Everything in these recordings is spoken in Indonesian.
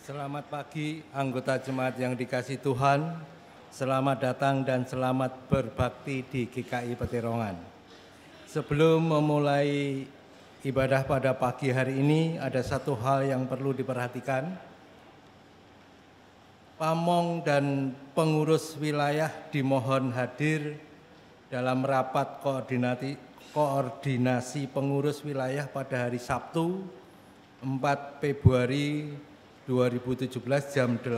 Selamat pagi anggota jemaat yang dikasihi Tuhan. Selamat datang dan selamat berbakti di GKI Peterongan. Sebelum memulai ibadah pada pagi hari ini, ada satu hal yang perlu diperhatikan. Pamong dan pengurus wilayah dimohon hadir dalam rapat koordinasi pengurus wilayah pada hari Sabtu 4 Februari 2017 jam 18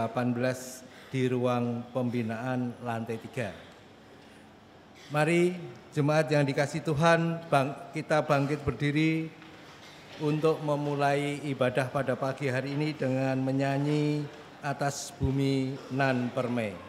di ruang pembinaan lantai 3. Mari jemaat yang dikasihi Tuhan, kita bangkit berdiri untuk memulai ibadah pada pagi hari ini dengan menyanyi Atas Bumi Nan Permai.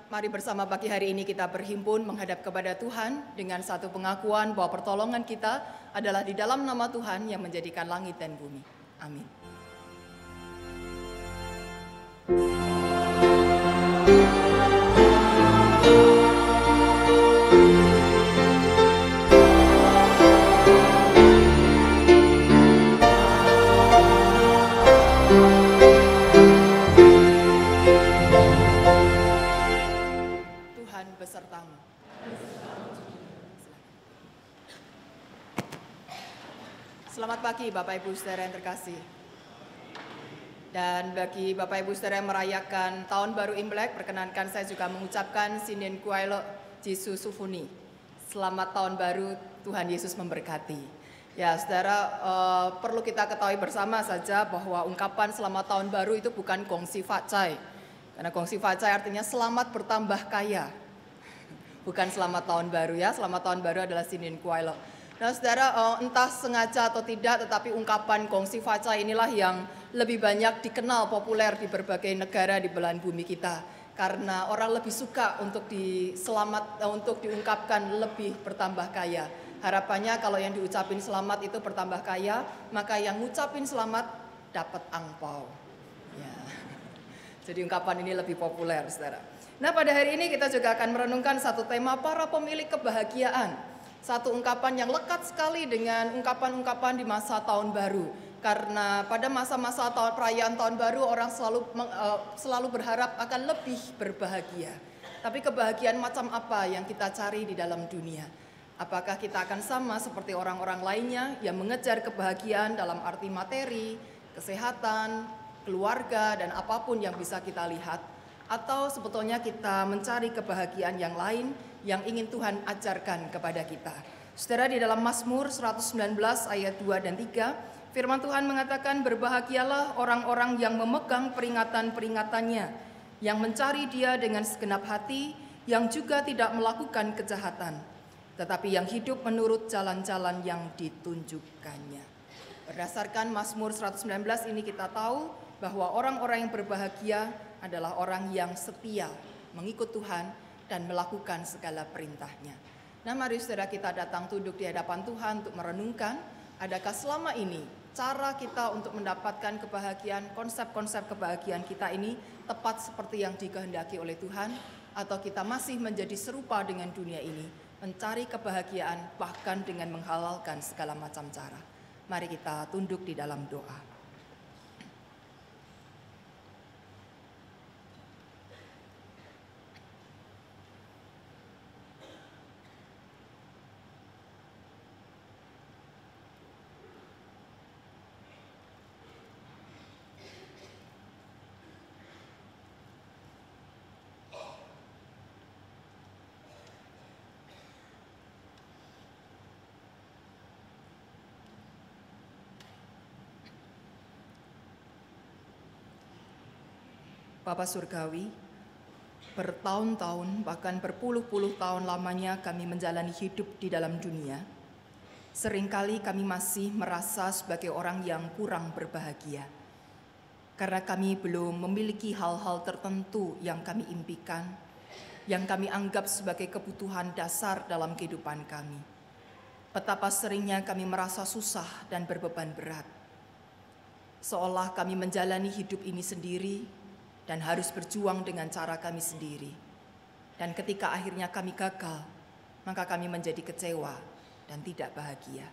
Mari bersama pagi hari ini kita berhimpun menghadap kepada Tuhan dengan satu pengakuan bahwa pertolongan kita adalah di dalam nama Tuhan yang menjadikan langit dan bumi. Amin. Selamat pagi Bapak Ibu Saudara yang terkasih. Dan bagi Bapak Ibu Saudara yang merayakan Tahun Baru Imlek, perkenankan saya juga mengucapkan Sinen Kuailo Jisu Sufuni. Selamat Tahun Baru, Tuhan Yesus memberkati. Ya Saudara, perlu kita ketahui bersama saja bahwa ungkapan Selamat Tahun Baru itu bukan gongsi facai. Karena gongsi facai artinya selamat bertambah kaya. Bukan Selamat Tahun Baru ya, Selamat Tahun Baru adalah Sinen Kuailo. Nah saudara, entah sengaja atau tidak, tetapi ungkapan gongsi facai inilah yang lebih banyak dikenal populer di berbagai negara di belahan bumi kita. Karena orang lebih suka untuk diungkapkan lebih bertambah kaya. Harapannya kalau yang diucapin selamat itu bertambah kaya, maka yang ngucapin selamat dapat angpau. Ya. Jadi ungkapan ini lebih populer saudara. Nah pada hari ini kita juga akan merenungkan satu tema para pemilik kebahagiaan. Satu ungkapan yang lekat sekali dengan ungkapan-ungkapan di masa tahun baru. Karena pada masa-masa perayaan tahun baru orang selalu berharap akan lebih berbahagia. Tapi kebahagiaan macam apa yang kita cari di dalam dunia? Apakah kita akan sama seperti orang-orang lainnya yang mengejar kebahagiaan dalam arti materi, kesehatan, keluarga, dan apapun yang bisa kita lihat? Atau sebetulnya kita mencari kebahagiaan yang lain yang ingin Tuhan ajarkan kepada kita. Saudara, di dalam Mazmur 119 ayat 2 dan 3, firman Tuhan mengatakan, berbahagialah orang-orang yang memegang peringatan-peringatannya, yang mencari Dia dengan segenap hati, yang juga tidak melakukan kejahatan, tetapi yang hidup menurut jalan-jalan yang ditunjukkannya. Berdasarkan Mazmur 119 ini kita tahu bahwa orang-orang yang berbahagia adalah orang yang setia mengikut Tuhan dan melakukan segala perintahnya. Nah, mari saudara kita datang tunduk di hadapan Tuhan untuk merenungkan, adakah selama ini cara kita untuk mendapatkan kebahagiaan, konsep-konsep kebahagiaan kita ini tepat seperti yang dikehendaki oleh Tuhan, atau kita masih menjadi serupa dengan dunia ini, mencari kebahagiaan bahkan dengan menghalalkan segala macam cara. Mari kita tunduk di dalam doa. Bapa Surgawi, bertahun-tahun bahkan berpuluh-puluh tahun lamanya kami menjalani hidup di dalam dunia. Seringkali kami masih merasa sebagai orang yang kurang berbahagia, karena kami belum memiliki hal-hal tertentu yang kami impikan, yang kami anggap sebagai kebutuhan dasar dalam kehidupan kami. Betapa seringnya kami merasa susah dan berbeban berat, seolah kami menjalani hidup ini sendiri dan harus berjuang dengan cara kami sendiri. Dan ketika akhirnya kami gagal, maka kami menjadi kecewa dan tidak bahagia.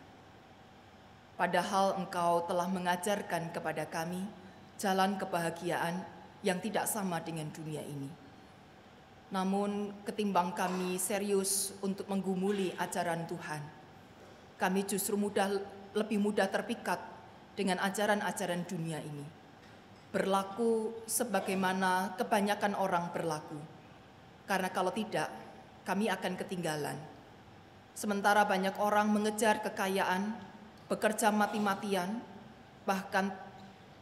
Padahal Engkau telah mengajarkan kepada kami jalan kebahagiaan yang tidak sama dengan dunia ini. Namun ketimbang kami serius untuk menggumuli ajaran Tuhan, kami justru lebih mudah terpikat dengan ajaran-ajaran dunia ini, berlaku sebagaimana kebanyakan orang berlaku. Karena kalau tidak, kami akan ketinggalan. Sementara banyak orang mengejar kekayaan, bekerja mati-matian, bahkan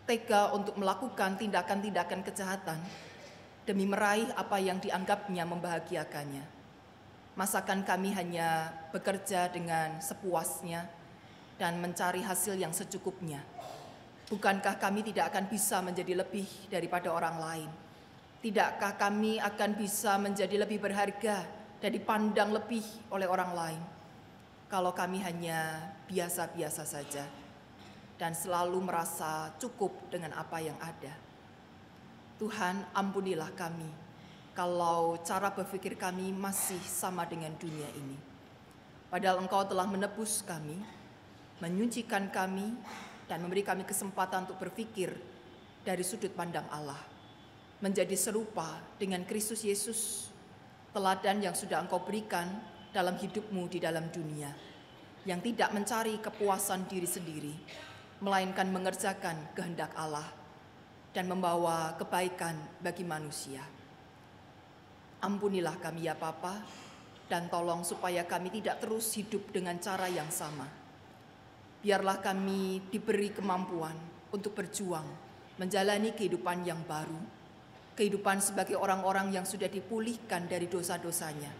tega untuk melakukan tindakan-tindakan kejahatan demi meraih apa yang dianggapnya membahagiakannya. Masakan kami hanya bekerja dengan sepuasnya dan mencari hasil yang secukupnya. Bukankah kami tidak akan bisa menjadi lebih daripada orang lain? Tidakkah kami akan bisa menjadi lebih berharga dan dipandang lebih oleh orang lain kalau kami hanya biasa-biasa saja dan selalu merasa cukup dengan apa yang ada? Tuhan, ampunilah kami kalau cara berpikir kami masih sama dengan dunia ini. Padahal Engkau telah menebus kami, menyucikan kami, dan memberi kami kesempatan untuk berpikir dari sudut pandang Allah, menjadi serupa dengan Kristus Yesus, teladan yang sudah Engkau berikan dalam hidupmu di dalam dunia, yang tidak mencari kepuasan diri sendiri, melainkan mengerjakan kehendak Allah dan membawa kebaikan bagi manusia. Ampunilah kami ya Bapa, dan tolong supaya kami tidak terus hidup dengan cara yang sama. Biarlah kami diberi kemampuan untuk berjuang, menjalani kehidupan yang baru, kehidupan sebagai orang-orang yang sudah dipulihkan dari dosa-dosanya,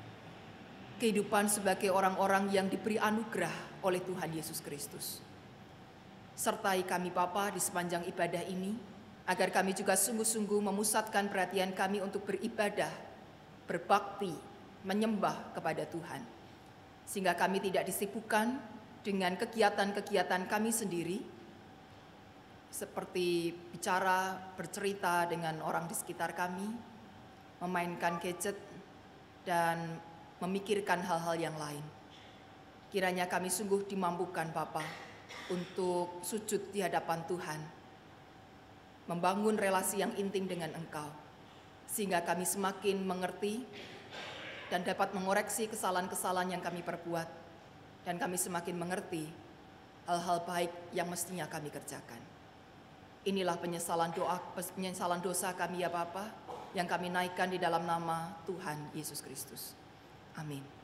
kehidupan sebagai orang-orang yang diberi anugerah oleh Tuhan Yesus Kristus. Sertai kami Bapa di sepanjang ibadah ini, agar kami juga sungguh-sungguh memusatkan perhatian kami untuk beribadah, berbakti, menyembah kepada Tuhan, sehingga kami tidak disibukkan dengan kegiatan-kegiatan kami sendiri, seperti bicara, bercerita dengan orang di sekitar kami, memainkan gadget, dan memikirkan hal-hal yang lain. Kiranya kami sungguh dimampukan Bapa untuk sujud di hadapan Tuhan, membangun relasi yang intim dengan Engkau, sehingga kami semakin mengerti dan dapat mengoreksi kesalahan-kesalahan yang kami perbuat, dan kami semakin mengerti hal-hal baik yang mestinya kami kerjakan. Inilah penyesalan dosa kami ya Bapa, yang kami naikkan di dalam nama Tuhan Yesus Kristus. Amin.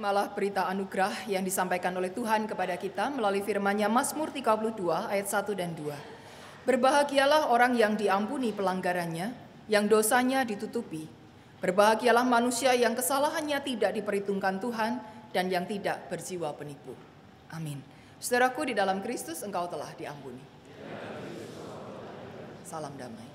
Terimalah berita anugerah yang disampaikan oleh Tuhan kepada kita melalui firman-Nya Mazmur 32 ayat 1 dan 2. Berbahagialah orang yang diampuni pelanggarannya, yang dosanya ditutupi. Berbahagialah manusia yang kesalahannya tidak diperhitungkan Tuhan dan yang tidak berjiwa penipu. Amin. Saudaraku, di dalam Kristus engkau telah diampuni. Salam damai.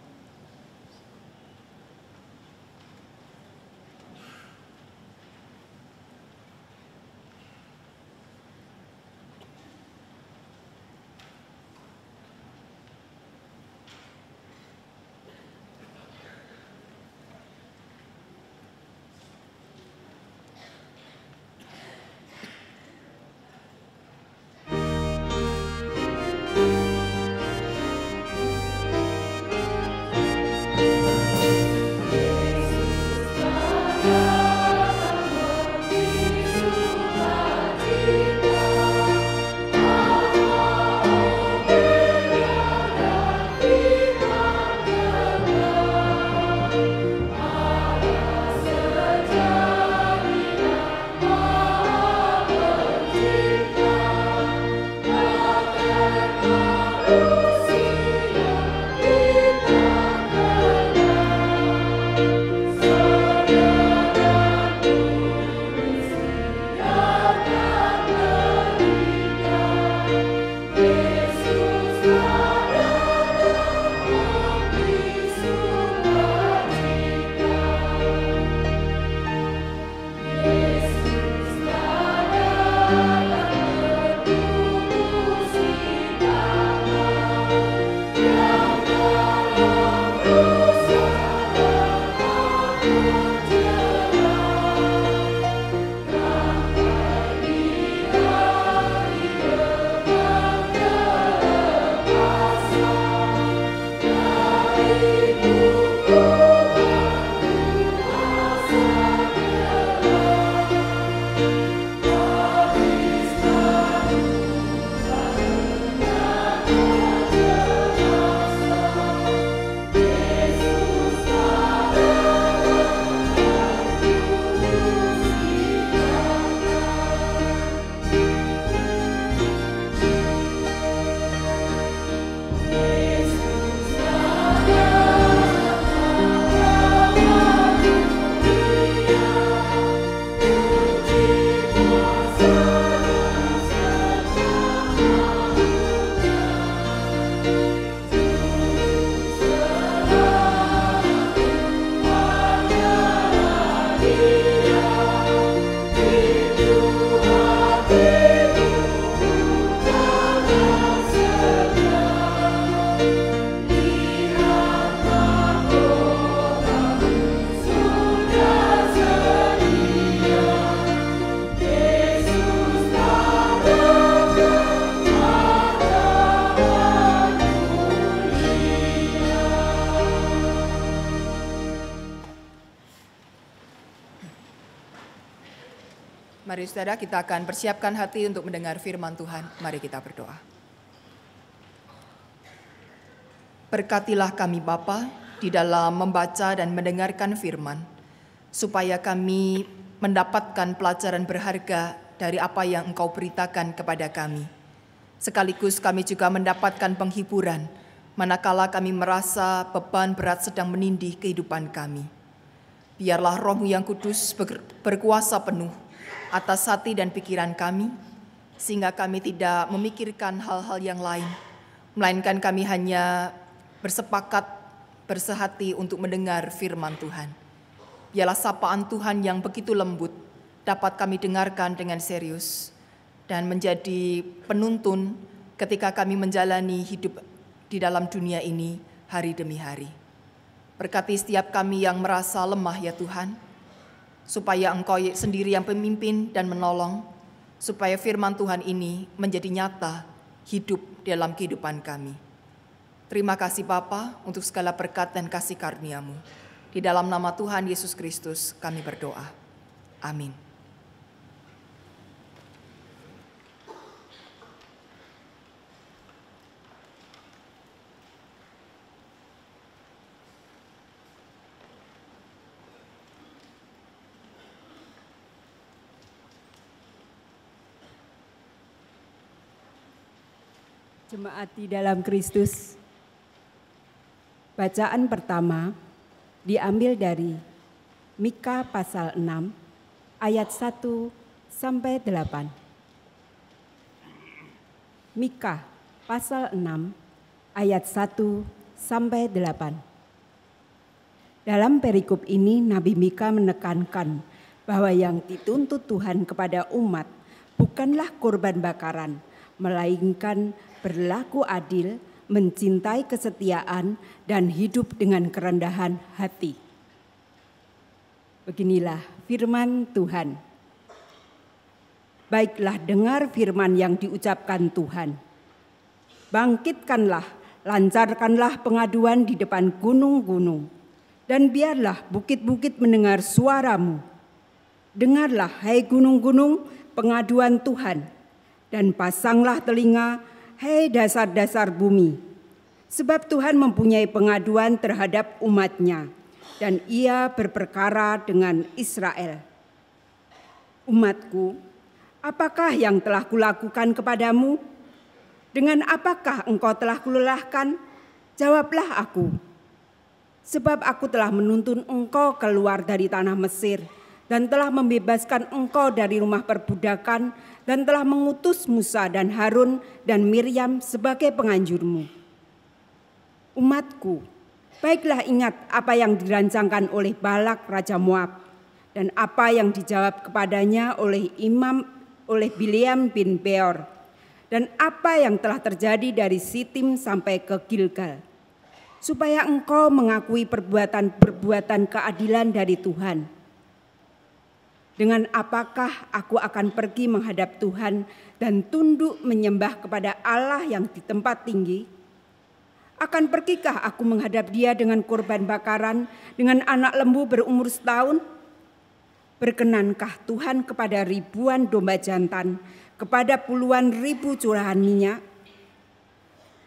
Mari saudara, kita akan persiapkan hati untuk mendengar firman Tuhan. Mari kita berdoa. Berkatilah kami Bapa di dalam membaca dan mendengarkan firman, supaya kami mendapatkan pelajaran berharga dari apa yang Engkau beritakan kepada kami. Sekaligus kami juga mendapatkan penghiburan, manakala kami merasa beban berat sedang menindih kehidupan kami. Biarlah Roh-Mu yang kudus berkuasa penuh atas hati dan pikiran kami, sehingga kami tidak memikirkan hal-hal yang lain, melainkan kami hanya bersepakat, bersehati untuk mendengar firman Tuhan. Biarlah sapaan Tuhan yang begitu lembut dapat kami dengarkan dengan serius dan menjadi penuntun ketika kami menjalani hidup di dalam dunia ini hari demi hari. Berkati setiap kami yang merasa lemah ya Tuhan, supaya Engkau sendiri yang pemimpin dan menolong, supaya firman Tuhan ini menjadi nyata hidup dalam kehidupan kami. Terima kasih Bapa untuk segala berkat dan kasih karunia-Mu. Di dalam nama Tuhan Yesus Kristus kami berdoa. Amin. Jemaat di dalam Kristus, bacaan pertama diambil dari Mika pasal 6 ayat 1 sampai 8. Mika pasal 6 ayat 1 sampai 8. Dalam perikop ini Nabi Mika menekankan bahwa yang dituntut Tuhan kepada umat bukanlah korban bakaran, melainkan berlaku adil, mencintai kesetiaan, dan hidup dengan kerendahan hati. Beginilah firman Tuhan. Baiklah, dengar firman yang diucapkan Tuhan. Bangkitkanlah, lancarkanlah pengaduan di depan gunung-gunung, dan biarlah bukit-bukit mendengar suaramu. Dengarlah, hai gunung-gunung, pengaduan Tuhan, dan pasanglah telinga, hai dasar-dasar bumi, sebab Tuhan mempunyai pengaduan terhadap umat-Nya, dan Ia berperkara dengan Israel. Umatku, apakah yang telah kulakukan kepadamu? Dengan apakah engkau telah kulelahkan? Jawablah aku. Sebab aku telah menuntun engkau keluar dari tanah Mesir, dan telah membebaskan engkau dari rumah perbudakan, dan telah mengutus Musa dan Harun dan Miriam sebagai penganjurmu. Umatku, baiklah ingat apa yang dirancangkan oleh Balak Raja Moab, dan apa yang dijawab kepadanya oleh Bileam bin Beor, dan apa yang telah terjadi dari Sitim sampai ke Gilgal, supaya engkau mengakui perbuatan keadilan dari Tuhan. Dengan apakah aku akan pergi menghadap Tuhan dan tunduk menyembah kepada Allah yang di tempat tinggi? Akan pergikah aku menghadap Dia dengan korban bakaran, dengan anak lembu berumur setahun? Berkenankah Tuhan kepada ribuan domba jantan, kepada puluhan ribu curahan minyak?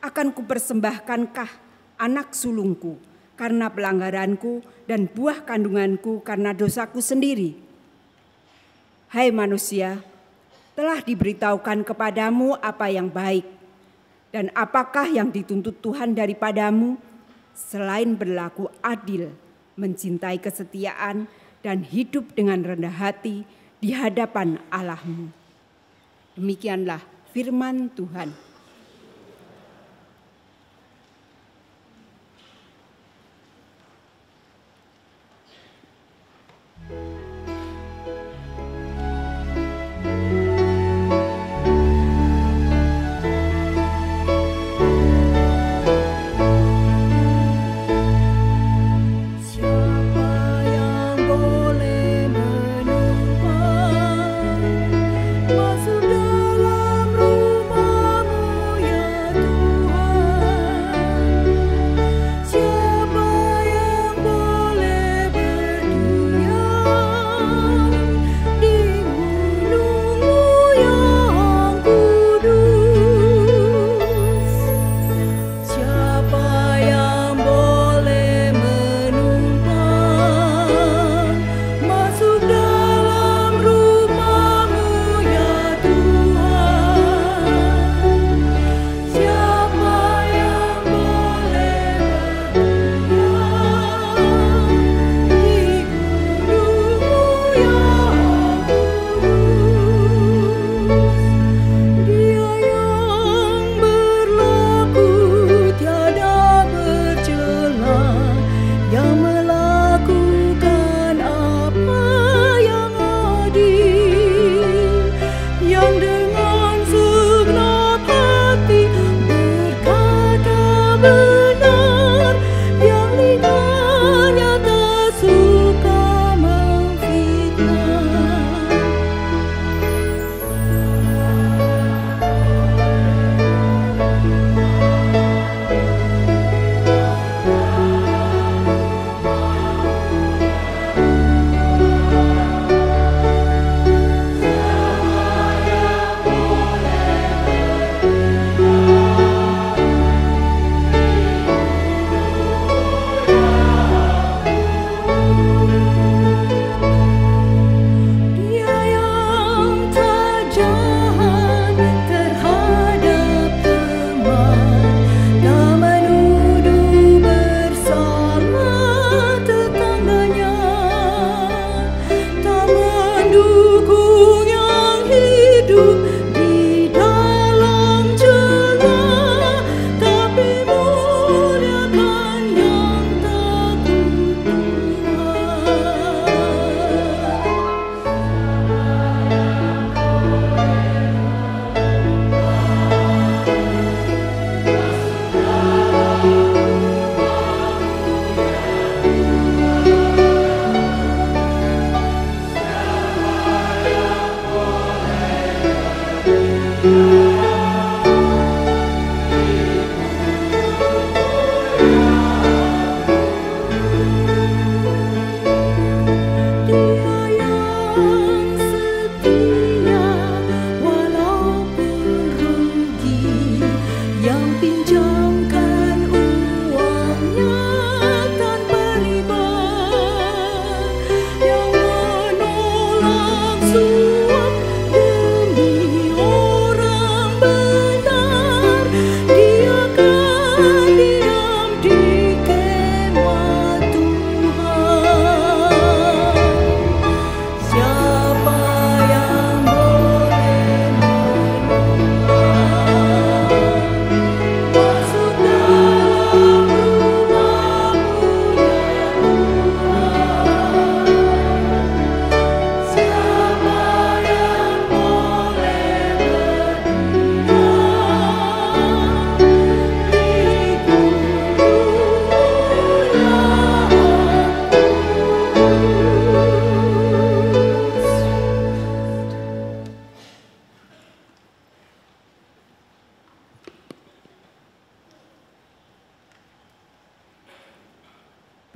Akan kupersembahkankah anak sulungku karena pelanggaranku dan buah kandunganku karena dosaku sendiri? Hai manusia, telah diberitahukan kepadamu apa yang baik. Dan apakah yang dituntut Tuhan daripadamu selain berlaku adil, mencintai kesetiaan, dan hidup dengan rendah hati di hadapan Allahmu? Demikianlah firman Tuhan. Masuk dalam rumahmu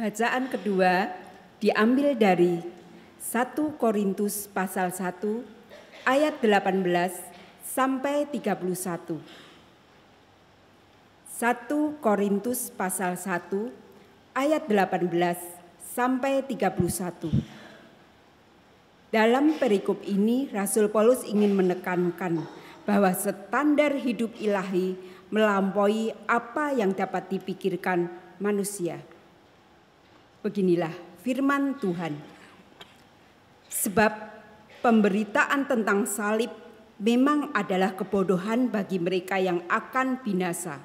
Bacaan kedua diambil dari 1 Korintus pasal 1 ayat 18 sampai 31. 1 Korintus pasal 1 ayat 18 sampai 31. Dalam perikop ini Rasul Paulus ingin menekankan bahwa standar hidup ilahi melampaui apa yang dapat dipikirkan manusia. Beginilah firman Tuhan. Sebab pemberitaan tentang salib memang adalah kebodohan bagi mereka yang akan binasa.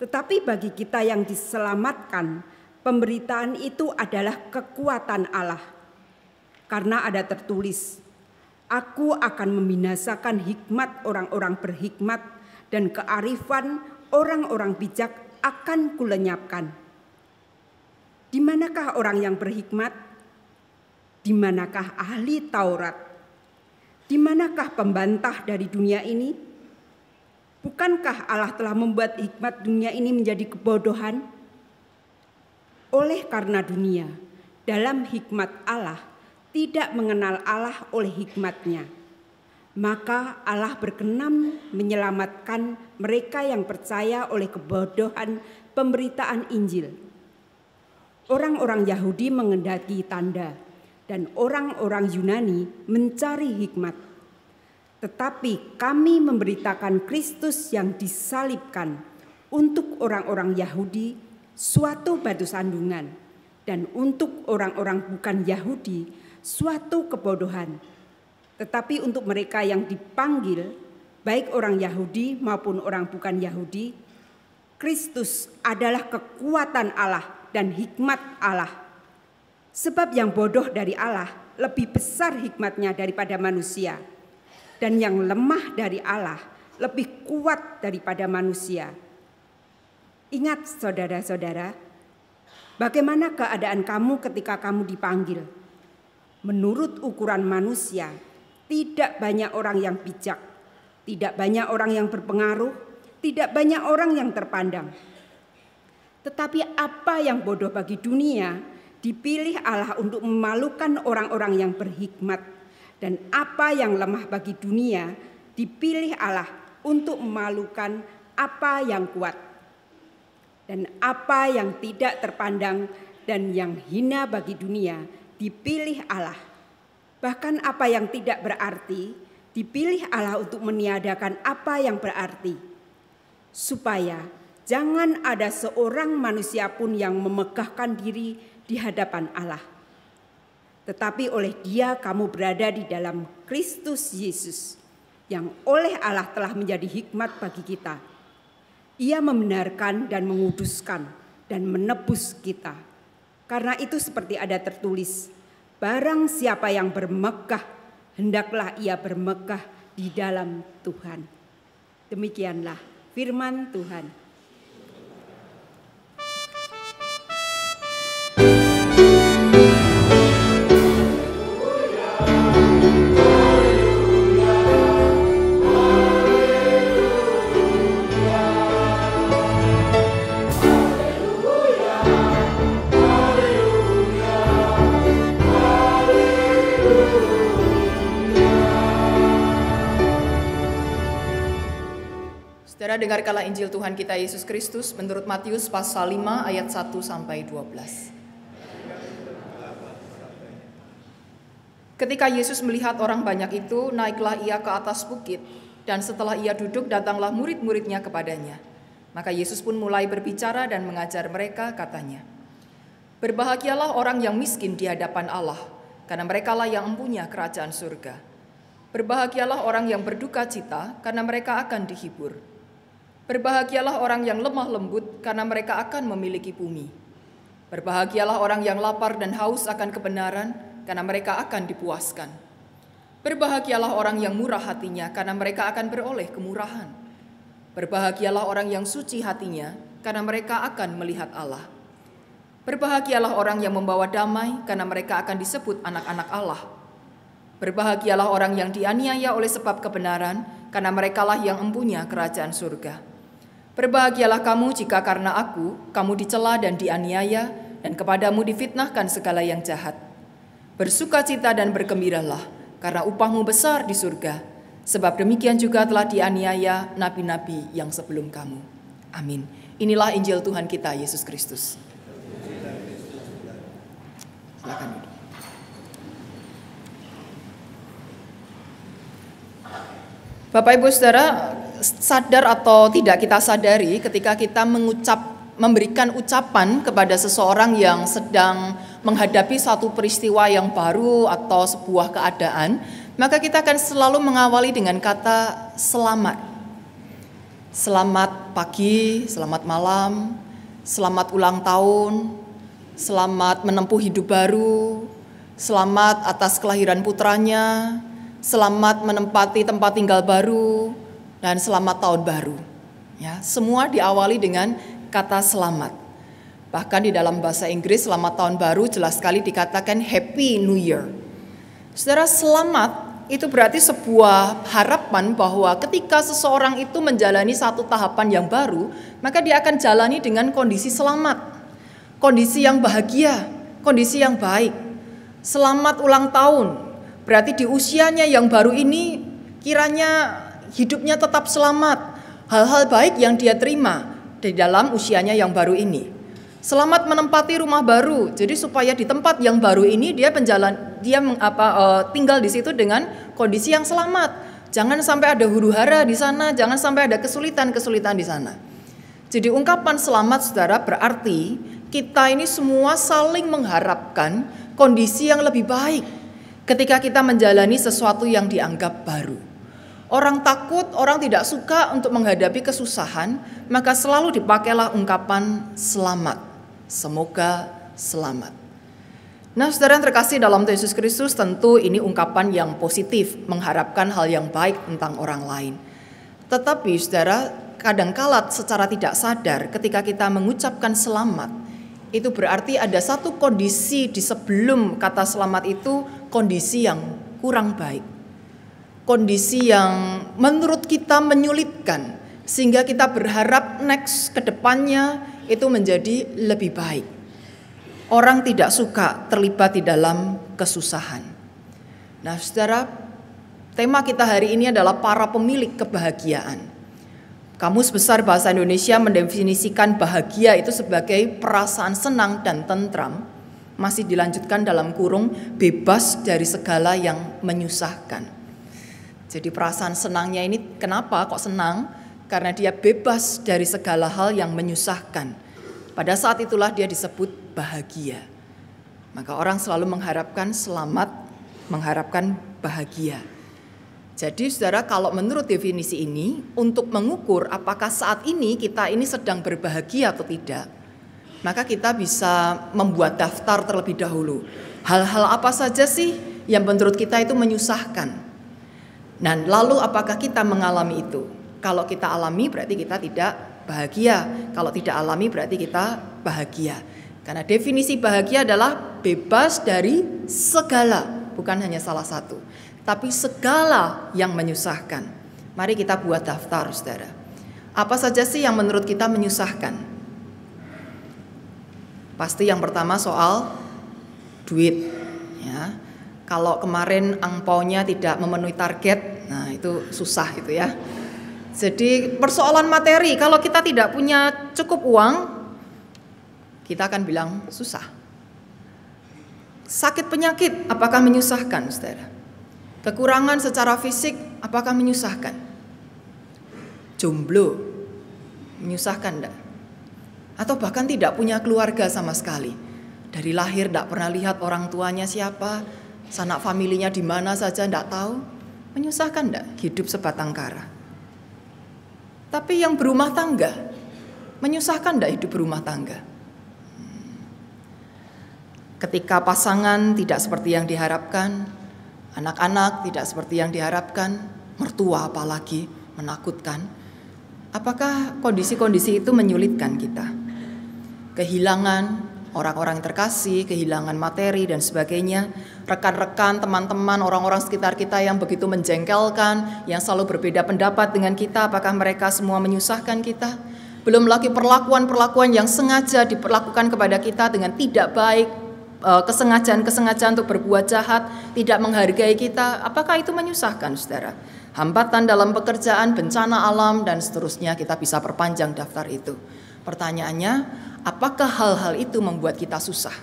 Tetapi bagi kita yang diselamatkan, pemberitaan itu adalah kekuatan Allah. Karena ada tertulis, aku akan membinasakan hikmat orang-orang berhikmat dan kearifan orang-orang bijak akan kulenyapkan. Di manakah orang yang berhikmat? Di manakah ahli Taurat? Di manakah pembantah dari dunia ini? Bukankah Allah telah membuat hikmat dunia ini menjadi kebodohan? Oleh karena dunia, dalam hikmat Allah, tidak mengenal Allah oleh hikmatnya, maka Allah berkenan menyelamatkan mereka yang percaya oleh kebodohan pemberitaan Injil. Orang-orang Yahudi mengendaki tanda dan orang-orang Yunani mencari hikmat. Tetapi kami memberitakan Kristus yang disalibkan untuk orang-orang Yahudi suatu batu sandungan dan untuk orang-orang bukan Yahudi suatu kebodohan. Tetapi untuk mereka yang dipanggil, baik orang Yahudi maupun orang bukan Yahudi, Kristus adalah kekuatan Allah dan hikmat Allah. Sebab yang bodoh dari Allah lebih besar hikmatnya daripada manusia, dan yang lemah dari Allah lebih kuat daripada manusia. Ingat saudara-saudara, bagaimana keadaan kamu ketika kamu dipanggil? Menurut ukuran manusia, tidak banyak orang yang bijak, tidak banyak orang yang berpengaruh, tidak banyak orang yang terpandang. Tetapi apa yang bodoh bagi dunia, dipilih Allah untuk memalukan orang-orang yang berhikmat. Dan apa yang lemah bagi dunia, dipilih Allah untuk memalukan apa yang kuat. Dan apa yang tidak terpandang dan yang hina bagi dunia, dipilih Allah. Bahkan apa yang tidak berarti, dipilih Allah untuk meniadakan apa yang berarti. Supaya jangan ada seorang manusia pun yang memegahkan diri di hadapan Allah. Tetapi oleh Dia kamu berada di dalam Kristus Yesus, yang oleh Allah telah menjadi hikmat bagi kita. Ia membenarkan dan menguduskan dan menebus kita. Karena itu seperti ada tertulis, barang siapa yang bermegah, hendaklah ia bermegah di dalam Tuhan. Demikianlah firman Tuhan. Saudara, dengarkanlah Injil Tuhan kita Yesus Kristus menurut Matius pasal 5 ayat 1 sampai 12. Ketika Yesus melihat orang banyak itu, naiklah ia ke atas bukit, dan setelah ia duduk datanglah murid-muridnya kepadanya. Maka Yesus pun mulai berbicara dan mengajar mereka, katanya, "Berbahagialah orang yang miskin di hadapan Allah, karena merekalah yang mempunyai kerajaan surga. Berbahagialah orang yang berduka cita, karena mereka akan dihibur. Berbahagialah orang yang lemah lembut, karena mereka akan memiliki bumi. Berbahagialah orang yang lapar dan haus akan kebenaran, karena mereka akan dipuaskan. Berbahagialah orang yang murah hatinya, karena mereka akan beroleh kemurahan. Berbahagialah orang yang suci hatinya, karena mereka akan melihat Allah. Berbahagialah orang yang membawa damai, karena mereka akan disebut anak-anak Allah. Berbahagialah orang yang dianiaya oleh sebab kebenaran, karena merekalah yang mempunyai kerajaan surga. Berbahagialah kamu jika karena aku, kamu dicela dan dianiaya, dan kepadamu difitnahkan segala yang jahat. Bersukacita dan bergembiralah, karena upahmu besar di surga, sebab demikian juga telah dianiaya nabi-nabi yang sebelum kamu. Amin. Inilah Injil Tuhan kita, Yesus Kristus. Silakan. Bapak Ibu Saudara, sadar atau tidak kita sadari ketika kita memberikan ucapan kepada seseorang yang sedang menghadapi satu peristiwa yang baru atau sebuah keadaan, maka kita akan selalu mengawali dengan kata selamat. Selamat pagi, selamat malam, selamat ulang tahun, selamat menempuh hidup baru, selamat atas kelahiran putranya, selamat menempati tempat tinggal baru, dan selamat tahun baru. Ya, semua diawali dengan kata selamat. Bahkan di dalam bahasa Inggris selamat tahun baru jelas sekali dikatakan Happy New Year. Saudara, selamat itu berarti sebuah harapan bahwa ketika seseorang itu menjalani satu tahapan yang baru, maka dia akan jalani dengan kondisi selamat, kondisi yang bahagia, kondisi yang baik. Selamat ulang tahun, berarti di usianya yang baru ini kiranya hidupnya tetap selamat, hal-hal baik yang dia terima di dalam usianya yang baru ini. Selamat menempati rumah baru, jadi supaya di tempat yang baru ini dia tinggal di situ dengan kondisi yang selamat. Jangan sampai ada huru-hara di sana, jangan sampai ada kesulitan-kesulitan di sana. Jadi ungkapan selamat, saudara, berarti kita ini semua saling mengharapkan kondisi yang lebih baik ketika kita menjalani sesuatu yang dianggap baru. Orang takut, orang tidak suka untuk menghadapi kesusahan, maka selalu dipakailah ungkapan selamat. Semoga selamat. Nah, saudara yang terkasih dalam Tuhan Yesus Kristus, tentu ini ungkapan yang positif, mengharapkan hal yang baik tentang orang lain. Tetapi saudara, kadangkala secara tidak sadar ketika kita mengucapkan selamat, itu berarti ada satu kondisi di sebelum kata selamat itu, kondisi yang kurang baik. Kondisi yang menurut kita menyulitkan, sehingga kita berharap next ke depannya itu menjadi lebih baik. Orang tidak suka terlibat di dalam kesusahan. Nah, saudara, tema kita hari ini adalah para pemilik kebahagiaan. Kamus Besar Bahasa Indonesia mendefinisikan bahagia itu sebagai perasaan senang dan tentram, masih dilanjutkan dalam kurung bebas dari segala yang menyusahkan. Jadi perasaan senangnya ini kenapa kok senang? Karena dia bebas dari segala hal yang menyusahkan. Pada saat itulah dia disebut bahagia. Maka orang selalu mengharapkan selamat, mengharapkan bahagia. Jadi saudara, kalau menurut definisi ini, untuk mengukur apakah saat ini kita ini sedang berbahagia atau tidak, maka kita bisa membuat daftar terlebih dahulu. Hal-hal apa saja sih yang menurut kita itu menyusahkan? Dan lalu apakah kita mengalami itu? Kalau kita alami berarti kita tidak bahagia. Kalau tidak alami berarti kita bahagia. Karena definisi bahagia adalah bebas dari segala, bukan hanya salah satu, tapi segala yang menyusahkan. Mari kita buat daftar, saudara. Apa saja sih yang menurut kita menyusahkan? Pasti yang pertama soal duit. Ya. Kalau kemarin angpaunya tidak memenuhi target, nah itu susah itu ya. Jadi persoalan materi, kalau kita tidak punya cukup uang, kita akan bilang susah. Sakit penyakit, apakah menyusahkan, saudara? Kekurangan secara fisik, apakah menyusahkan? Jomblo, menyusahkan enggak? Atau bahkan tidak punya keluarga sama sekali. Dari lahir enggak pernah lihat orang tuanya siapa, sanak familinya di mana saja enggak tahu. Menyusahkan enggak hidup sebatang kara? Tapi yang berumah tangga, menyusahkan enggak hidup berumah tangga? Ketika pasangan tidak seperti yang diharapkan, anak-anak tidak seperti yang diharapkan, mertua apalagi menakutkan, apakah kondisi-kondisi itu menyulitkan kita? Kehilangan orang-orang terkasih, kehilangan materi dan sebagainya, rekan-rekan, teman-teman, orang-orang sekitar kita yang begitu menjengkelkan, yang selalu berbeda pendapat dengan kita, apakah mereka semua menyusahkan kita? Belum lagi perlakuan-perlakuan yang sengaja diperlakukan kepada kita dengan tidak baik, kesengajaan-kesengajaan untuk berbuat jahat, tidak menghargai kita. Apakah itu menyusahkan, saudara? Hambatan dalam pekerjaan, bencana alam, dan seterusnya, kita bisa perpanjang daftar itu. Pertanyaannya, apakah hal-hal itu membuat kita susah?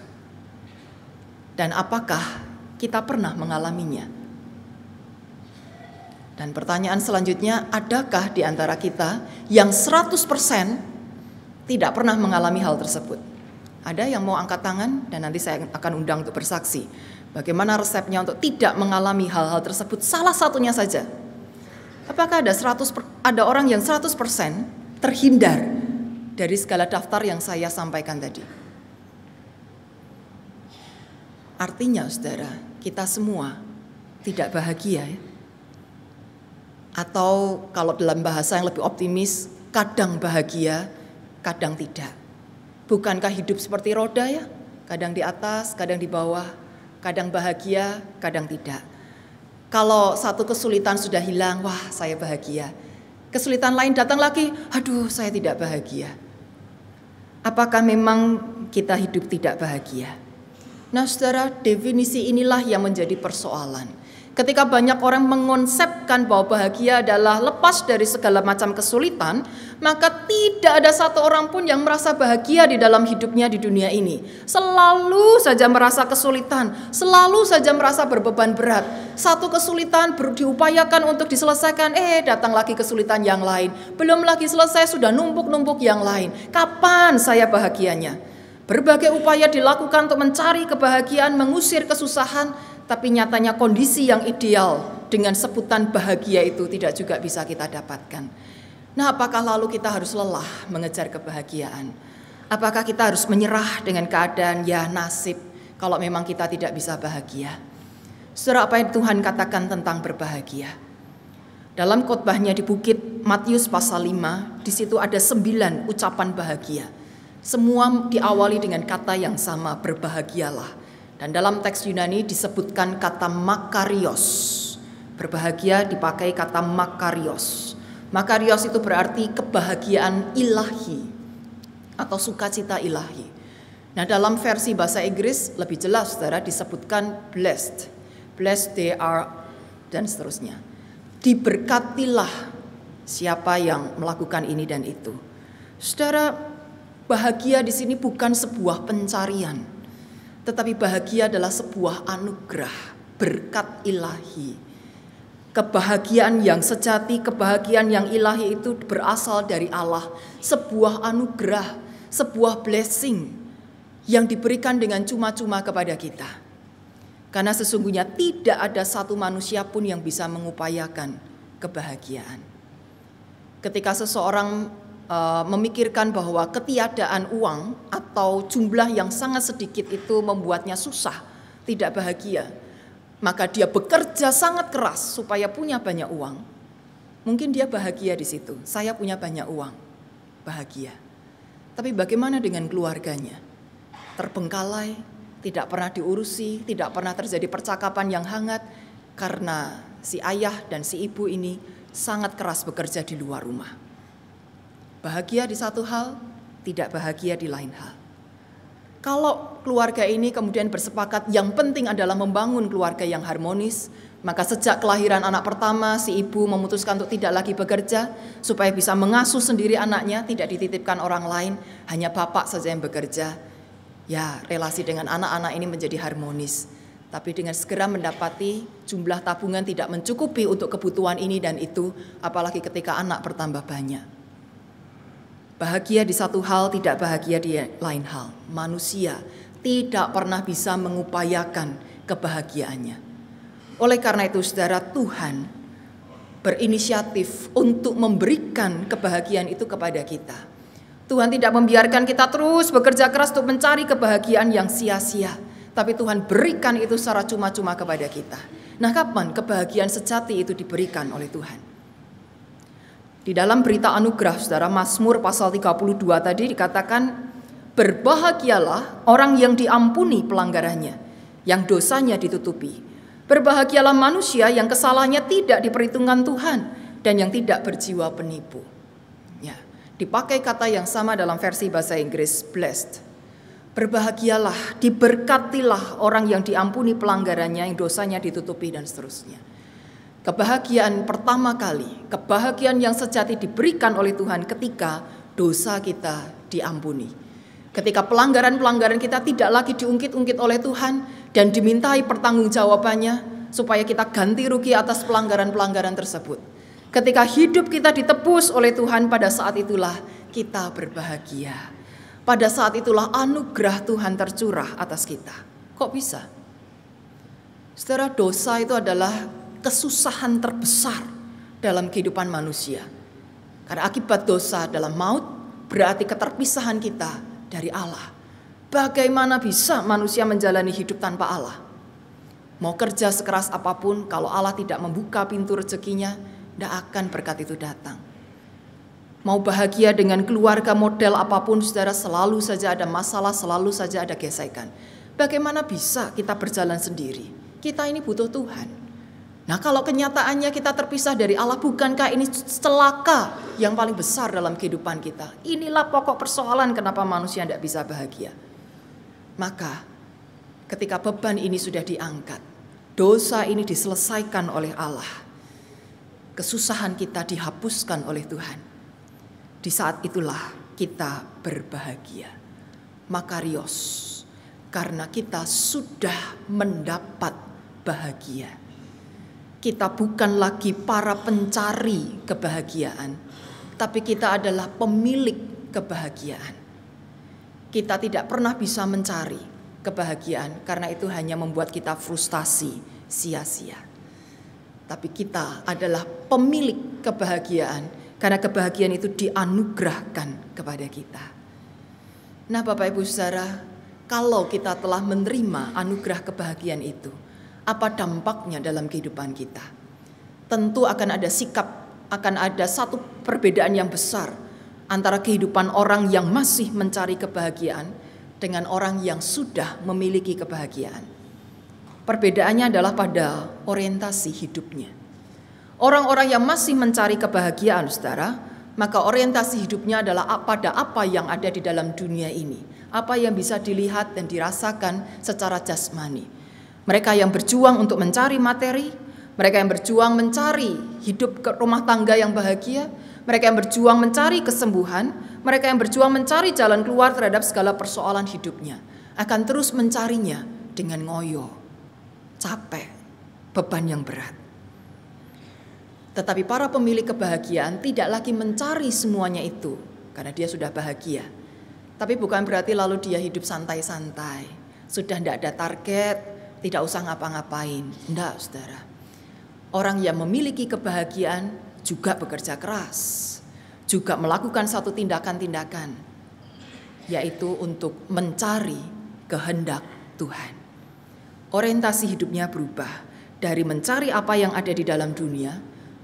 Dan apakah kita pernah mengalaminya? Dan pertanyaan selanjutnya, adakah di antara kita yang 100% tidak pernah mengalami hal tersebut? Ada yang mau angkat tangan dan nanti saya akan undang untuk bersaksi. Bagaimana resepnya untuk tidak mengalami hal-hal tersebut? Salah satunya saja. Apakah ada orang yang 100% terhindar dari segala daftar yang saya sampaikan tadi? Artinya, saudara, kita semua tidak bahagia, ya? Atau kalau dalam bahasa yang lebih optimis, kadang bahagia, kadang tidak. Bukankah hidup seperti roda, ya? Kadang di atas, kadang di bawah, kadang bahagia, kadang tidak. Kalau satu kesulitan sudah hilang, wah saya bahagia. Kesulitan lain datang lagi, aduh saya tidak bahagia. Apakah memang kita hidup tidak bahagia? Nah, saudara, definisi inilah yang menjadi persoalan. Ketika banyak orang mengonsepkan bahwa bahagia adalah lepas dari segala macam kesulitan, maka tidak ada satu orang pun yang merasa bahagia di dalam hidupnya di dunia ini. Selalu saja merasa kesulitan, selalu saja merasa berbeban berat. Satu kesulitan diupayakan untuk diselesaikan, datang lagi kesulitan yang lain. Belum lagi selesai sudah numpuk-numpuk yang lain. Kapan saya bahagianya? Berbagai upaya dilakukan untuk mencari kebahagiaan, mengusir kesusahan, tapi nyatanya kondisi yang ideal dengan sebutan bahagia itu tidak juga bisa kita dapatkan. Nah, apakah lalu kita harus lelah mengejar kebahagiaan? Apakah kita harus menyerah dengan keadaan ya nasib kalau memang kita tidak bisa bahagia? Saudara, apa yang Tuhan katakan tentang berbahagia? Dalam khotbahnya di Bukit Matius pasal 5, di situ ada 9 ucapan bahagia. Semua diawali dengan kata yang sama, berbahagialah. Dan dalam teks Yunani disebutkan kata makarios. Berbahagia dipakai kata makarios. Makarios itu berarti kebahagiaan ilahi atau sukacita ilahi. Nah, dalam versi bahasa Inggris lebih jelas, saudara, disebutkan blessed. Blessed they are, dan seterusnya. Diberkatilah siapa yang melakukan ini dan itu. Saudara, bahagia di sini bukan sebuah pencarian, tetapi bahagia adalah sebuah anugerah, berkat ilahi. Kebahagiaan yang sejati, kebahagiaan yang ilahi itu berasal dari Allah. Sebuah anugerah, sebuah blessing yang diberikan dengan cuma-cuma kepada kita. Karena sesungguhnya tidak ada satu manusia pun yang bisa mengupayakan kebahagiaan. Ketika seseorang memikirkan bahwa ketiadaan uang atau jumlah yang sangat sedikit itu membuatnya susah, tidak bahagia, maka dia bekerja sangat keras supaya punya banyak uang. Mungkin dia bahagia di situ. Saya punya banyak uang, bahagia. Tapi bagaimana dengan keluarganya? Terbengkalai, tidak pernah diurusi, tidak pernah terjadi percakapan yang hangat karena si ayah dan si ibu ini sangat keras bekerja di luar rumah. Bahagia di satu hal, tidak bahagia di lain hal. Kalau keluarga ini kemudian bersepakat yang penting adalah membangun keluarga yang harmonis, maka sejak kelahiran anak pertama, si ibu memutuskan untuk tidak lagi bekerja supaya bisa mengasuh sendiri anaknya, tidak dititipkan orang lain, hanya bapak saja yang bekerja. Ya, relasi dengan anak-anak ini menjadi harmonis. Tapi dengan segera mendapati jumlah tabungan tidak mencukupi untuk kebutuhan ini dan itu, apalagi ketika anak bertambah banyak. Bahagia di satu hal, tidak bahagia di lain hal. Manusia tidak pernah bisa mengupayakan kebahagiaannya. Oleh karena itu, saudara, Tuhan berinisiatif untuk memberikan kebahagiaan itu kepada kita. Tuhan tidak membiarkan kita terus bekerja keras untuk mencari kebahagiaan yang sia-sia. Tapi Tuhan berikan itu secara cuma-cuma kepada kita. Nah, kapan kebahagiaan sejati itu diberikan oleh Tuhan? Di dalam berita anugerah, saudara, Mazmur pasal 32 tadi dikatakan, berbahagialah orang yang diampuni pelanggarannya, yang dosanya ditutupi. Berbahagialah manusia yang kesalahannya tidak diperhitungkan Tuhan dan yang tidak berjiwa penipu. Ya. Dipakai kata yang sama dalam versi bahasa Inggris, blessed. Berbahagialah, diberkatilah orang yang diampuni pelanggarannya, yang dosanya ditutupi dan seterusnya. Kebahagiaan pertama kali, kebahagiaan yang sejati diberikan oleh Tuhan ketika dosa kita diampuni. Ketika pelanggaran-pelanggaran kita tidak lagi diungkit-ungkit oleh Tuhan dan dimintai pertanggungjawabannya supaya kita ganti rugi atas pelanggaran-pelanggaran tersebut. Ketika hidup kita ditebus oleh Tuhan, pada saat itulah kita berbahagia. Pada saat itulah anugerah Tuhan tercurah atas kita. Kok bisa? Saudara, dosa itu adalah kesusahan terbesar dalam kehidupan manusia. Karena akibat dosa adalah maut, berarti keterpisahan kita dari Allah. Bagaimana bisa manusia menjalani hidup tanpa Allah? Mau kerja sekeras apapun, kalau Allah tidak membuka pintu rezekinya, tidak akan berkat itu datang. Mau bahagia dengan keluarga model apapun, saudara, selalu saja ada masalah, selalu saja ada gesekan. Bagaimana bisa kita berjalan sendiri? Kita ini butuh Tuhan. Nah, kalau kenyataannya kita terpisah dari Allah, bukankah ini celaka yang paling besar dalam kehidupan kita? Inilah pokok persoalan kenapa manusia tidak bisa bahagia. Maka ketika beban ini sudah diangkat, dosa ini diselesaikan oleh Allah, kesusahan kita dihapuskan oleh Tuhan. Di saat itulah kita berbahagia. Makarios, karena kita sudah mendapat bahagia. Kita bukan lagi para pencari kebahagiaan, tapi kita adalah pemilik kebahagiaan. Kita tidak pernah bisa mencari kebahagiaan, karena itu hanya membuat kita frustasi, sia-sia. Tapi kita adalah pemilik kebahagiaan, karena kebahagiaan itu dianugerahkan kepada kita. Nah, Bapak Ibu Saudara, kalau kita telah menerima anugerah kebahagiaan itu, apa dampaknya dalam kehidupan kita? Tentu akan ada sikap, akan ada satu perbedaan yang besar antara kehidupan orang yang masih mencari kebahagiaan dengan orang yang sudah memiliki kebahagiaan. Perbedaannya adalah pada orientasi hidupnya. Orang-orang yang masih mencari kebahagiaan, saudara, maka orientasi hidupnya adalah pada apa yang ada di dalam dunia ini, apa yang bisa dilihat dan dirasakan secara jasmani. Mereka yang berjuang untuk mencari materi, mereka yang berjuang mencari hidup ke rumah tangga yang bahagia, mereka yang berjuang mencari kesembuhan, mereka yang berjuang mencari jalan keluar terhadap segala persoalan hidupnya, akan terus mencarinya dengan ngoyo, capek, beban yang berat. Tetapi para pemilik kebahagiaan tidak lagi mencari semuanya itu karena dia sudah bahagia. Tapi bukan berarti lalu dia hidup santai-santai, sudah tidak ada target, tidak usah ngapa-ngapain. Tidak, saudara. Orang yang memiliki kebahagiaan juga bekerja keras, juga melakukan satu tindakan-tindakan, yaitu untuk mencari kehendak Tuhan. Orientasi hidupnya berubah dari mencari apa yang ada di dalam dunia,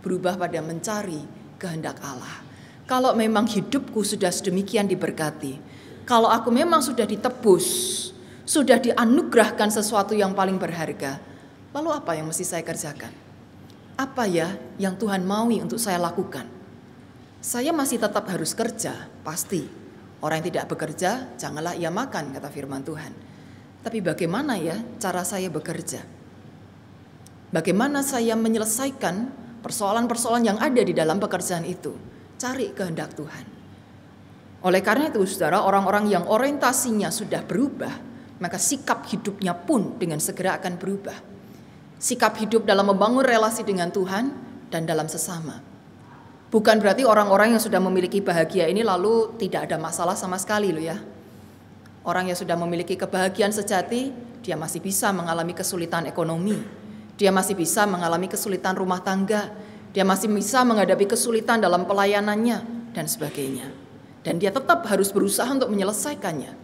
berubah pada mencari kehendak Allah. Kalau memang hidupku sudah sedemikian diberkati, kalau aku memang sudah ditebus, sudah dianugerahkan sesuatu yang paling berharga, lalu apa yang mesti saya kerjakan? Apa ya yang Tuhan maui untuk saya lakukan? Saya masih tetap harus kerja, pasti. Orang yang tidak bekerja, janganlah ia makan, kata firman Tuhan. Tapi bagaimana ya cara saya bekerja? Bagaimana saya menyelesaikan persoalan-persoalan yang ada di dalam pekerjaan itu? Cari kehendak Tuhan. Oleh karena itu, saudara, orang-orang yang orientasinya sudah berubah, maka sikap hidupnya pun dengan segera akan berubah. Sikap hidup dalam membangun relasi dengan Tuhan dan dalam sesama. Bukan berarti orang-orang yang sudah memiliki bahagia ini lalu tidak ada masalah sama sekali loh ya. Orang yang sudah memiliki kebahagiaan sejati, dia masih bisa mengalami kesulitan ekonomi. Dia masih bisa mengalami kesulitan rumah tangga. Dia masih bisa menghadapi kesulitan dalam pelayanannya dan sebagainya. Dan dia tetap harus berusaha untuk menyelesaikannya.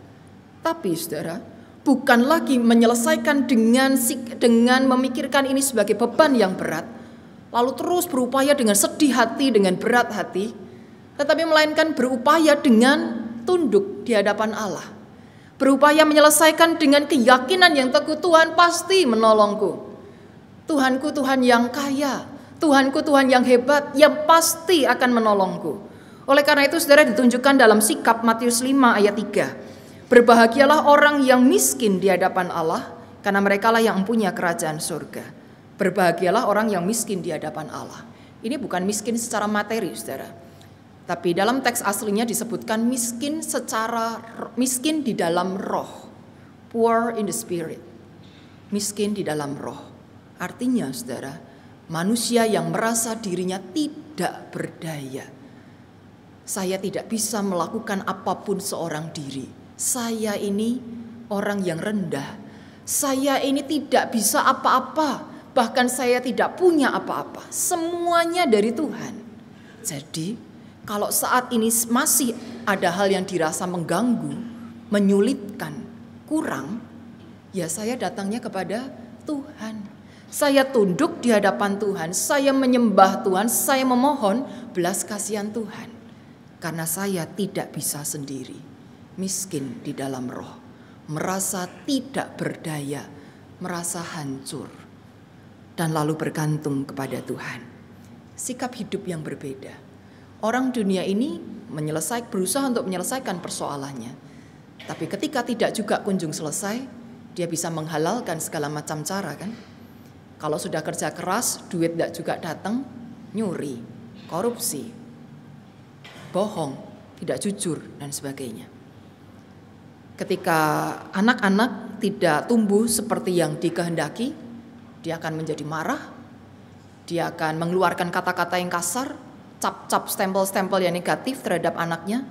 Tapi saudara, bukan lagi menyelesaikan dengan memikirkan ini sebagai beban yang berat, lalu terus berupaya dengan sedih hati, dengan berat hati, tetapi melainkan berupaya dengan tunduk di hadapan Allah. Berupaya menyelesaikan dengan keyakinan yang teguh, Tuhan pasti menolongku. Tuhanku Tuhan yang kaya, Tuhanku Tuhan yang hebat, yang pasti akan menolongku. Oleh karena itu saudara, ditunjukkan dalam sikap Matius 5 ayat 3. Berbahagialah orang yang miskin di hadapan Allah, karena merekalah yang mempunyai kerajaan surga. Berbahagialah orang yang miskin di hadapan Allah. Ini bukan miskin secara materi saudara, tapi dalam teks aslinya disebutkan miskin di dalam roh. Poor in the spirit. Miskin di dalam roh. Artinya saudara, manusia yang merasa dirinya tidak berdaya. Saya tidak bisa melakukan apapun seorang diri. Saya ini orang yang rendah. Saya ini tidak bisa apa-apa. Bahkan saya tidak punya apa-apa. Semuanya dari Tuhan. Jadi kalau saat ini masih ada hal yang dirasa mengganggu, menyulitkan, kurang, ya saya datangnya kepada Tuhan. Saya tunduk di hadapan Tuhan, saya menyembah Tuhan, saya memohon belas kasihan Tuhan. Karena saya tidak bisa sendiri, miskin di dalam roh, merasa tidak berdaya, merasa hancur, dan lalu bergantung kepada Tuhan. Sikap hidup yang berbeda. Orang dunia ini berusaha untuk menyelesaikan persoalannya. Tapi ketika tidak juga kunjung selesai, dia bisa menghalalkan segala macam cara kan. Kalau sudah kerja keras, duit tidak juga datang, nyuri, korupsi, bohong, tidak jujur, dan sebagainya. Ketika anak-anak tidak tumbuh seperti yang dikehendaki, dia akan menjadi marah, dia akan mengeluarkan kata-kata yang kasar, cap-cap stempel-stempel yang negatif terhadap anaknya.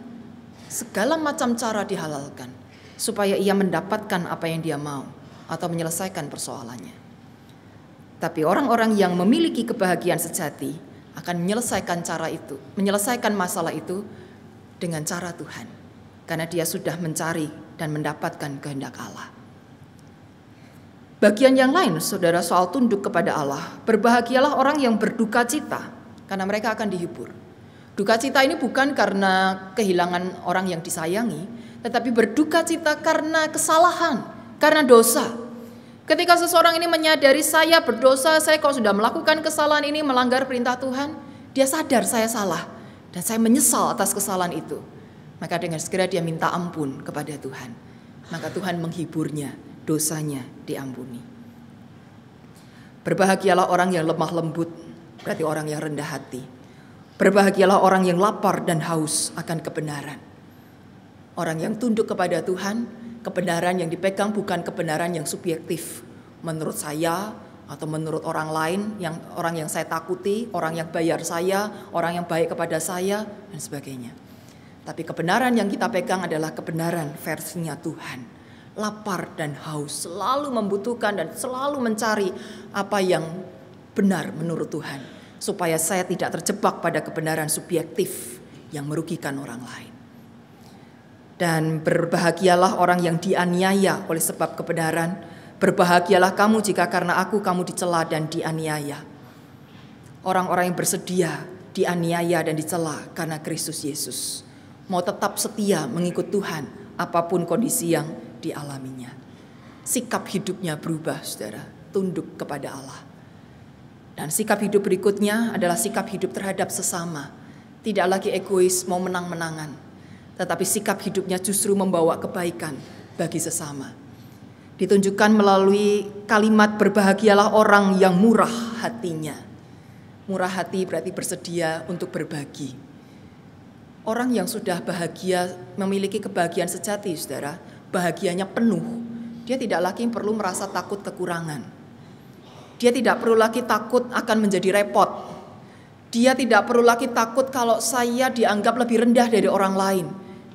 Segala macam cara dihalalkan supaya ia mendapatkan apa yang dia mau atau menyelesaikan persoalannya. Tapi orang-orang yang memiliki kebahagiaan sejati akan menyelesaikan masalah itu dengan cara Tuhan, karena dia sudah mencari dan mendapatkan kehendak Allah. Bagian yang lain, saudara, soal tunduk kepada Allah. Berbahagialah orang yang berduka cita, karena mereka akan dihibur. Duka cita ini bukan karena kehilangan orang yang disayangi, tetapi berduka cita karena kesalahan, karena dosa. Ketika seseorang ini menyadari saya berdosa, saya kalau sudah melakukan kesalahan ini, melanggar perintah Tuhan, dia sadar saya salah dan saya menyesal atas kesalahan itu. Maka dengan segera dia minta ampun kepada Tuhan. Maka Tuhan menghiburnya, dosanya diampuni. Berbahagialah orang yang lemah lembut, berarti orang yang rendah hati. Berbahagialah orang yang lapar dan haus akan kebenaran. Orang yang tunduk kepada Tuhan, kebenaran yang dipegang bukan kebenaran yang subjektif. Menurut saya atau menurut orang lain, orang yang saya takuti, orang yang bayar saya, orang yang baik kepada saya, dan sebagainya. Tapi kebenaran yang kita pegang adalah kebenaran versinya Tuhan. Lapar dan haus, selalu membutuhkan dan selalu mencari apa yang benar menurut Tuhan. Supaya saya tidak terjebak pada kebenaran subjektif yang merugikan orang lain. Dan berbahagialah orang yang dianiaya oleh sebab kebenaran. Berbahagialah kamu jika karena aku kamu dicela dan dianiaya. Orang-orang yang bersedia dianiaya dan dicela karena Kristus Yesus. Mau tetap setia mengikut Tuhan apapun kondisi yang dialaminya. Sikap hidupnya berubah, saudara, tunduk kepada Allah. Dan sikap hidup berikutnya adalah sikap hidup terhadap sesama. Tidak lagi egois mau menang-menangan, tetapi sikap hidupnya justru membawa kebaikan bagi sesama. Ditunjukkan melalui kalimat berbahagialah orang yang murah hatinya. Murah hati berarti bersedia untuk berbagi. Orang yang sudah bahagia, memiliki kebahagiaan sejati, saudara, bahagianya penuh. Dia tidak lagi perlu merasa takut kekurangan. Dia tidak perlu lagi takut akan menjadi repot. Dia tidak perlu lagi takut kalau saya dianggap lebih rendah dari orang lain.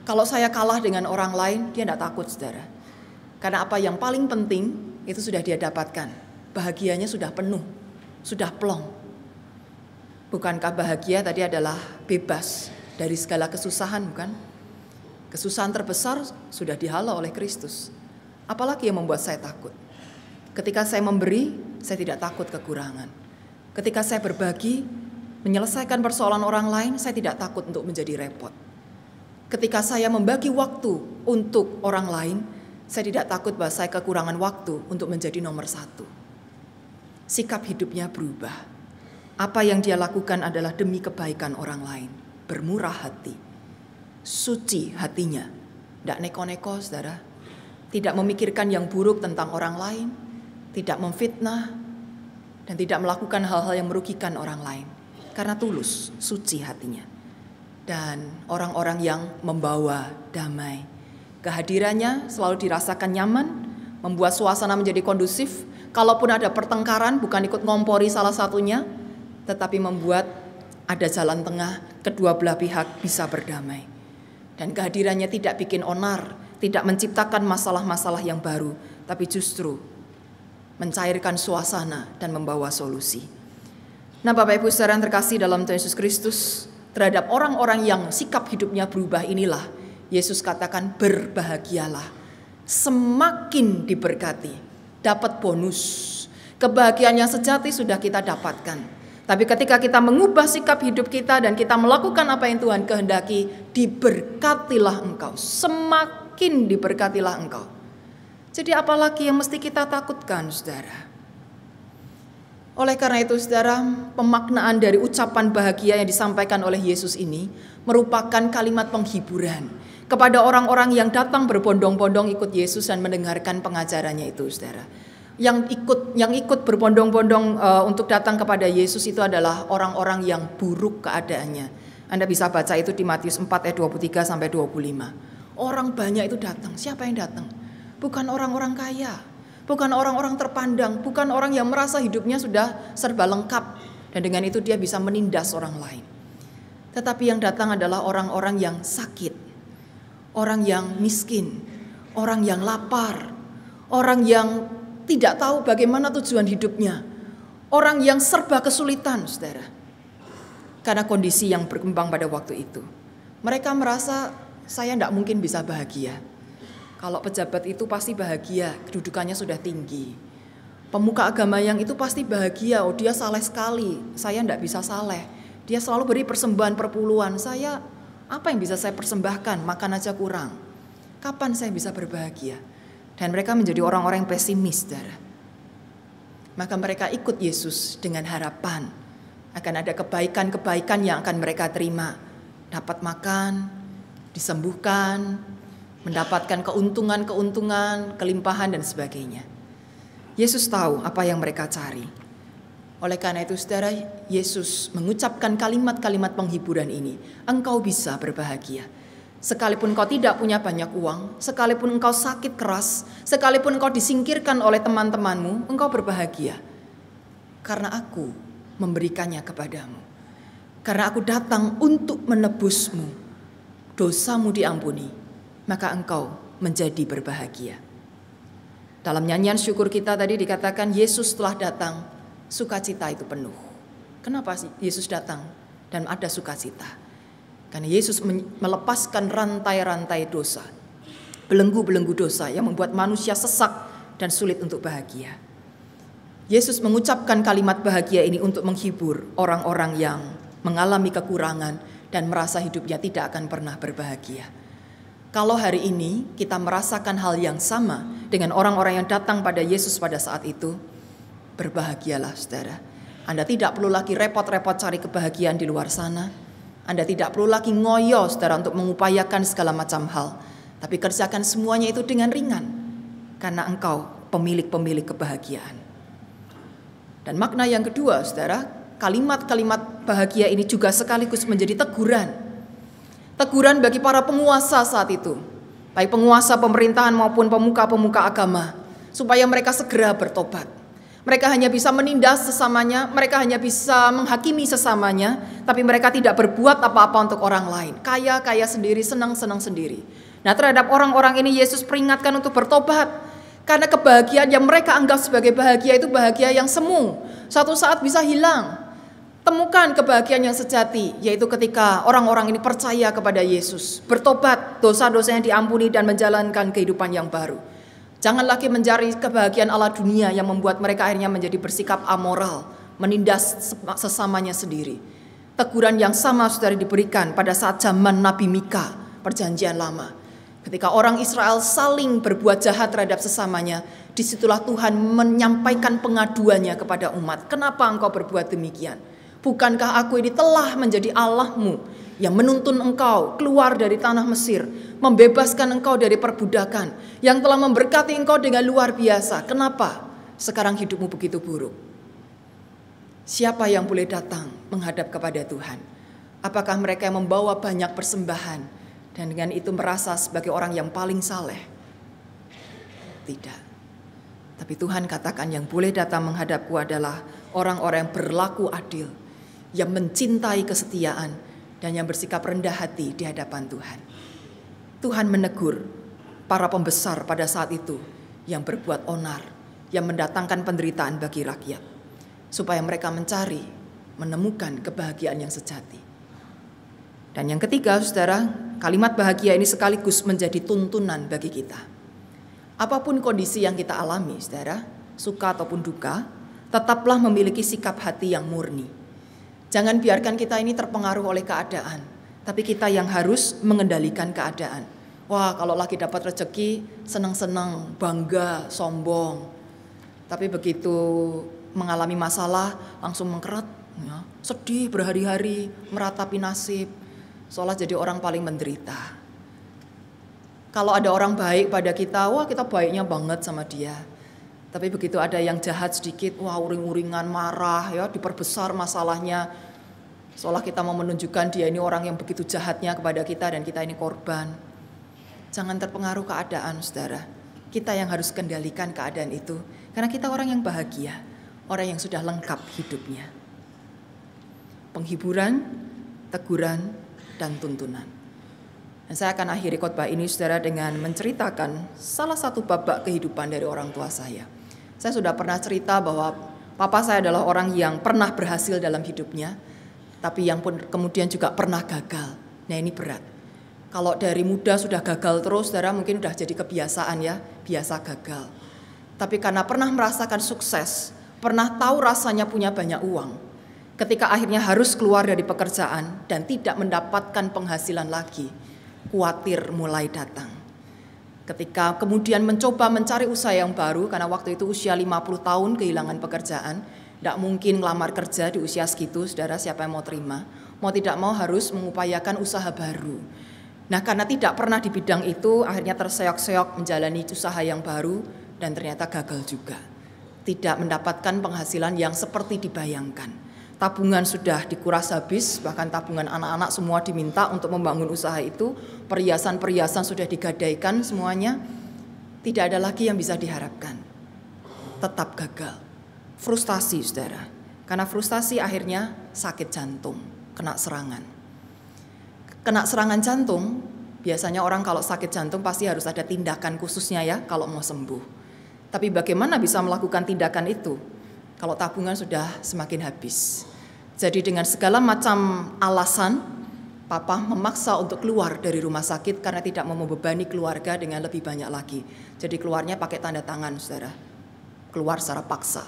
Kalau saya kalah dengan orang lain, dia tidak takut, saudara. Karena apa yang paling penting itu sudah dia dapatkan. Bahagianya sudah penuh, sudah plong. Bukankah bahagia tadi adalah bebas dari segala kesusahan, bukan? Kesusahan terbesar sudah dihalau oleh Kristus. Apalagi yang membuat saya takut? Ketika saya memberi, saya tidak takut kekurangan. Ketika saya berbagi, menyelesaikan persoalan orang lain, saya tidak takut untuk menjadi repot. Ketika saya membagi waktu untuk orang lain, saya tidak takut bahwa saya kekurangan waktu untuk menjadi nomor satu. Sikap hidupnya berubah. Apa yang dia lakukan adalah demi kebaikan orang lain, bermurah hati, suci hatinya, tidak neko-neko saudara, tidak memikirkan yang buruk tentang orang lain, tidak memfitnah, dan tidak melakukan hal-hal yang merugikan orang lain. Karena tulus, suci hatinya. Dan orang-orang yang membawa damai. Kehadirannya selalu dirasakan nyaman, membuat suasana menjadi kondusif. Kalaupun ada pertengkaran, bukan ikut ngompori salah satunya, tetapi membuat ada jalan tengah, kedua belah pihak bisa berdamai. Dan kehadirannya tidak bikin onar, tidak menciptakan masalah-masalah yang baru, tapi justru mencairkan suasana dan membawa solusi. Nah, Bapak Ibu saudara yang terkasih dalam Tuhan Yesus Kristus, terhadap orang-orang yang sikap hidupnya berubah inilah Yesus katakan berbahagialah, semakin diberkati, dapat bonus. Kebahagiaan yang sejati sudah kita dapatkan. Tapi ketika kita mengubah sikap hidup kita dan kita melakukan apa yang Tuhan kehendaki, diberkatilah engkau, semakin diberkatilah engkau. Jadi apalagi yang mesti kita takutkan, saudara? Oleh karena itu, saudara, pemaknaan dari ucapan bahagia yang disampaikan oleh Yesus ini merupakan kalimat penghiburan kepada orang-orang yang datang berbondong-bondong ikut Yesus dan mendengarkan pengajarannya itu, saudara. Yang ikut berbondong-bondong untuk datang kepada Yesus itu adalah orang-orang yang buruk keadaannya. Anda bisa baca itu di Matius 4 ayat 23 sampai 25. Orang banyak itu datang. Siapa yang datang? Bukan orang-orang kaya, bukan orang-orang terpandang, bukan orang yang merasa hidupnya sudah serba lengkap dan dengan itu dia bisa menindas orang lain. Tetapi yang datang adalah orang-orang yang sakit, orang yang miskin, orang yang lapar, orang yang tidak tahu bagaimana tujuan hidupnya, orang yang serba kesulitan, saudara. Karena kondisi yang berkembang pada waktu itu, mereka merasa saya tidak mungkin bisa bahagia. Kalau pejabat itu pasti bahagia, kedudukannya sudah tinggi. Pemuka agama yang itu pasti bahagia, oh dia saleh sekali, saya tidak bisa saleh. Dia selalu beri persembahan perpuluhan, saya apa yang bisa saya persembahkan, makan aja kurang. Kapan saya bisa berbahagia? Dan mereka menjadi orang-orang yang pesimis, saudara. Maka mereka ikut Yesus dengan harapan akan ada kebaikan-kebaikan yang akan mereka terima. Dapat makan, disembuhkan, mendapatkan keuntungan-keuntungan, kelimpahan dan sebagainya. Yesus tahu apa yang mereka cari. Oleh karena itu, saudara, Yesus mengucapkan kalimat-kalimat penghiburan ini. Engkau bisa berbahagia. Sekalipun engkau tidak punya banyak uang, sekalipun engkau sakit keras, sekalipun engkau disingkirkan oleh teman-temanmu, engkau berbahagia. Karena aku memberikannya kepadamu. Karena aku datang untuk menebusmu. Dosamu diampuni, maka engkau menjadi berbahagia. Dalam nyanyian syukur kita tadi dikatakan Yesus telah datang, sukacita itu penuh. Kenapa sih Yesus datang dan ada sukacita? Karena Yesus melepaskan rantai-rantai dosa, belenggu-belenggu dosa yang membuat manusia sesak dan sulit untuk bahagia. Yesus mengucapkan kalimat bahagia ini untuk menghibur orang-orang yang mengalami kekurangan dan merasa hidupnya tidak akan pernah berbahagia. Kalau hari ini kita merasakan hal yang sama dengan orang-orang yang datang pada Yesus pada saat itu, berbahagialah, saudara. Anda tidak perlu lagi repot-repot cari kebahagiaan di luar sana. Anda tidak perlu lagi ngoyo, saudara, untuk mengupayakan segala macam hal. Tapi kerjakan semuanya itu dengan ringan. Karena engkau pemilik-pemilik kebahagiaan. Dan makna yang kedua, saudara, kalimat-kalimat bahagia ini juga sekaligus menjadi teguran. Teguran bagi para penguasa saat itu. Baik penguasa pemerintahan maupun pemuka-pemuka agama. Supaya mereka segera bertobat. Mereka hanya bisa menindas sesamanya, mereka hanya bisa menghakimi sesamanya, tapi mereka tidak berbuat apa-apa untuk orang lain. Kaya-kaya sendiri, senang-senang sendiri. Nah, terhadap orang-orang ini Yesus peringatkan untuk bertobat. Karena kebahagiaan yang mereka anggap sebagai bahagia itu bahagia yang semu. Suatu saat bisa hilang. Temukan kebahagiaan yang sejati, yaitu ketika orang-orang ini percaya kepada Yesus. Bertobat, dosa-dosanya diampuni dan menjalankan kehidupan yang baru. Jangan lagi mencari kebahagiaan ala dunia yang membuat mereka akhirnya menjadi bersikap amoral, menindas sesamanya sendiri. Teguran yang sama saudara diberikan pada saat zaman Nabi Mika, perjanjian lama. Ketika orang Israel saling berbuat jahat terhadap sesamanya, disitulah Tuhan menyampaikan pengaduannya kepada umat. Kenapa engkau berbuat demikian? Bukankah aku ini telah menjadi Allahmu yang menuntun engkau keluar dari tanah Mesir, membebaskan engkau dari perbudakan, yang telah memberkati engkau dengan luar biasa. Kenapa sekarang hidupmu begitu buruk? Siapa yang boleh datang menghadap kepada Tuhan? Apakah mereka yang membawa banyak persembahan dan dengan itu merasa sebagai orang yang paling saleh? Tidak. Tapi Tuhan katakan yang boleh datang menghadapku adalah orang-orang yang berlaku adil, yang mencintai kesetiaan, dan yang bersikap rendah hati di hadapan Tuhan. Tuhan menegur para pembesar pada saat itu yang berbuat onar, yang mendatangkan penderitaan bagi rakyat, supaya mereka mencari, menemukan kebahagiaan yang sejati. Dan yang ketiga, saudara, kalimat bahagia ini sekaligus menjadi tuntunan bagi kita. Apapun kondisi yang kita alami, saudara, suka ataupun duka, tetaplah memiliki sikap hati yang murni. Jangan biarkan kita ini terpengaruh oleh keadaan, tapi kita yang harus mengendalikan keadaan. Wah, kalau lagi dapat rezeki, senang-senang, bangga, sombong. Tapi begitu mengalami masalah, langsung mengkeret, ya, sedih berhari-hari, meratapi nasib, seolah jadi orang paling menderita. Kalau ada orang baik pada kita, wah kita baiknya banget sama dia. Tapi begitu ada yang jahat sedikit, wah uring-uringan, marah, ya, diperbesar masalahnya. Seolah kita mau menunjukkan dia ini orang yang begitu jahatnya kepada kita dan kita ini korban. Jangan terpengaruh keadaan, saudara. Kita yang harus kendalikan keadaan itu. Karena kita orang yang bahagia, orang yang sudah lengkap hidupnya. Penghiburan, teguran, dan tuntunan. Dan saya akan akhiri khotbah ini, saudara, dengan menceritakan salah satu babak kehidupan dari orang tua saya. Saya sudah pernah cerita bahwa papa saya adalah orang yang pernah berhasil dalam hidupnya, tapi yang pun kemudian juga pernah gagal. Nah, ini berat. Kalau dari muda sudah gagal terus, saudara, mungkin sudah jadi kebiasaan ya, biasa gagal. Tapi karena pernah merasakan sukses, pernah tahu rasanya punya banyak uang, ketika akhirnya harus keluar dari pekerjaan dan tidak mendapatkan penghasilan lagi, khawatir mulai datang. Ketika kemudian mencoba mencari usaha yang baru, karena waktu itu usia 50 tahun kehilangan pekerjaan, tidak mungkin ngelamar kerja di usia segitu, saudara, siapa yang mau terima? Mau tidak mau harus mengupayakan usaha baru. Nah, karena tidak pernah di bidang itu, akhirnya terseok-seok menjalani usaha yang baru dan ternyata gagal juga. Tidak mendapatkan penghasilan yang seperti dibayangkan. Tabungan sudah dikuras habis, bahkan tabungan anak-anak semua diminta untuk membangun usaha itu. Perhiasan-perhiasan sudah digadaikan semuanya. Tidak ada lagi yang bisa diharapkan. Tetap gagal. Frustasi, saudara. Karena frustasi akhirnya sakit jantung, kena serangan. Kena serangan jantung, biasanya orang kalau sakit jantung pasti harus ada tindakan khususnya ya kalau mau sembuh. Tapi bagaimana bisa melakukan tindakan itu kalau tabungan sudah semakin habis? Jadi dengan segala macam alasan, papa memaksa untuk keluar dari rumah sakit karena tidak mau membebani keluarga dengan lebih banyak lagi. Jadi keluarnya pakai tanda tangan, saudara. Keluar secara paksa.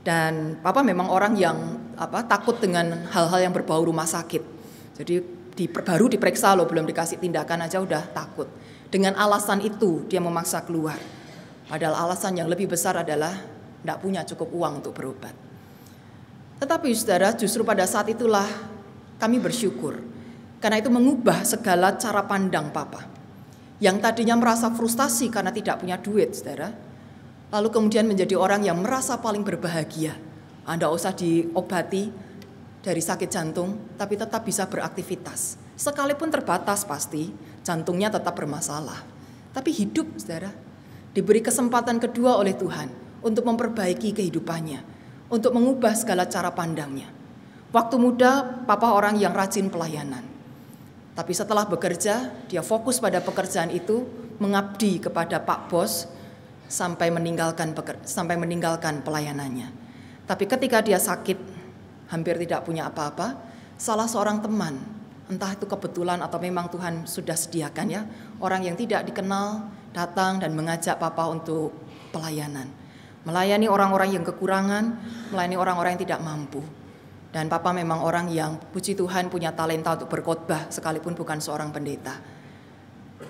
Dan papa memang orang yang takut dengan hal-hal yang berbau rumah sakit. Jadi baru diperiksa loh, belum dikasih tindakan aja udah takut. Dengan alasan itu dia memaksa keluar. Padahal alasan yang lebih besar adalah tidak punya cukup uang untuk berobat. Tetapi saudara, justru pada saat itulah kami bersyukur. Karena itu mengubah segala cara pandang papa. Yang tadinya merasa frustasi karena tidak punya duit, saudara. Lalu kemudian menjadi orang yang merasa paling berbahagia. Anda usah diobati dari sakit jantung, tapi tetap bisa beraktivitas. Sekalipun terbatas pasti, jantungnya tetap bermasalah. Tapi hidup, saudara, diberi kesempatan kedua oleh Tuhan untuk memperbaiki kehidupannya, untuk mengubah segala cara pandangnya. Waktu muda, papa orang yang rajin pelayanan. Tapi setelah bekerja, dia fokus pada pekerjaan itu, mengabdi kepada Pak Bos, sampai meninggalkan pelayanannya. Tapi ketika dia sakit, hampir tidak punya apa-apa, salah seorang teman, entah itu kebetulan atau memang Tuhan sudah sediakan ya, orang yang tidak dikenal datang dan mengajak papa untuk pelayanan. Melayani orang-orang yang kekurangan, melayani orang-orang yang tidak mampu. Dan papa memang orang yang puji Tuhan punya talenta untuk berkhotbah sekalipun bukan seorang pendeta.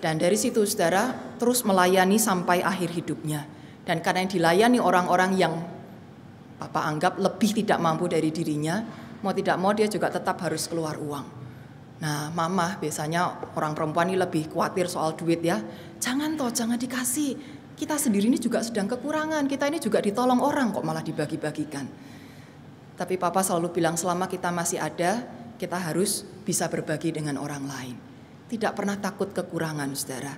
Dan dari situ saudara terus melayani sampai akhir hidupnya. Dan karena yang dilayani orang-orang yang Papa anggap lebih tidak mampu dari dirinya, mau tidak mau dia juga tetap harus keluar uang. Nah, mama biasanya orang perempuan ini lebih khawatir soal duit ya. Jangan dikasih. Kita sendiri ini juga sedang kekurangan, kita ini juga ditolong orang kok malah dibagi-bagikan. Tapi papa selalu bilang selama kita masih ada, kita harus bisa berbagi dengan orang lain. Tidak pernah takut kekurangan, saudara.